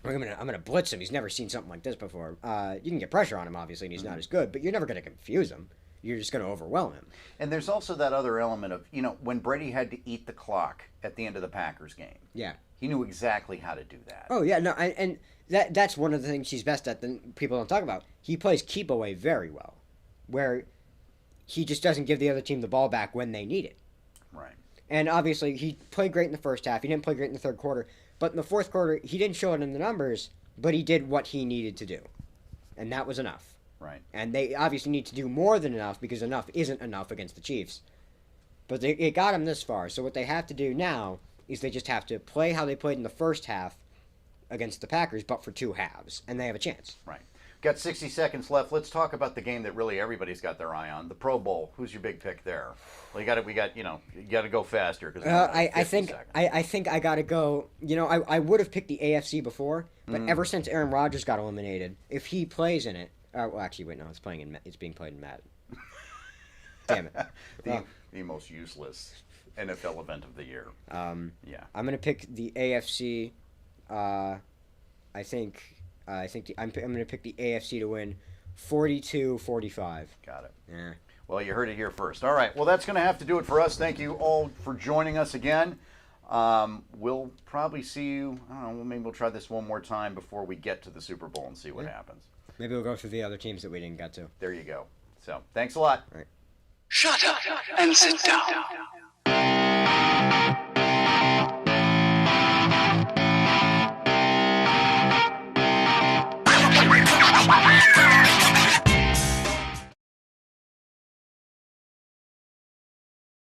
gonna blitz him. He's never seen something like this before. You can get pressure on him, obviously, and he's not as good, but you're never going to confuse him. You're just going to overwhelm him. And there's also that other element of, when Brady had to eat the clock at the end of the Packers game. Yeah. He knew exactly how to do that. Oh, yeah, no, and that's one of the things he's best at that people don't talk about. He plays keep away very well, where he just doesn't give the other team the ball back when they need it. Right. And obviously, he played great in the first half. He didn't play great in the third quarter. But in the fourth quarter, he didn't show it in the numbers, but he did what he needed to do. And that was enough. Right. And they obviously need to do more than enough, because enough isn't enough against the Chiefs. But it got him this far. So what they have to do now is they just have to play how they played in the first half against the Packers, but for 2 halves. And they have a chance. Right. Got 60 seconds left. Let's talk about the game that really everybody's got their eye on, the Pro Bowl. Who's your big pick there? Well, you got to go faster, because I think I got to go. I would have picked the AFC before, but ever since Aaron Rodgers got eliminated, if he plays in it, well, actually, wait, no, it's being played in Madden. Damn it. The most useless NFL event of the year. Yeah. I'm gonna pick the AFC. I'm gonna pick the AFC to win, 42-45. Got it. Yeah. Well, you heard it here first. All right. Well, that's going to have to do it for us. Thank you all for joining us again. We'll probably see you. I don't know. Maybe we'll try this one more time before we get to the Super Bowl and see what happens. Maybe we'll go through the other teams that we didn't get to. There you go. So thanks a lot. All right. Shut up and sit down.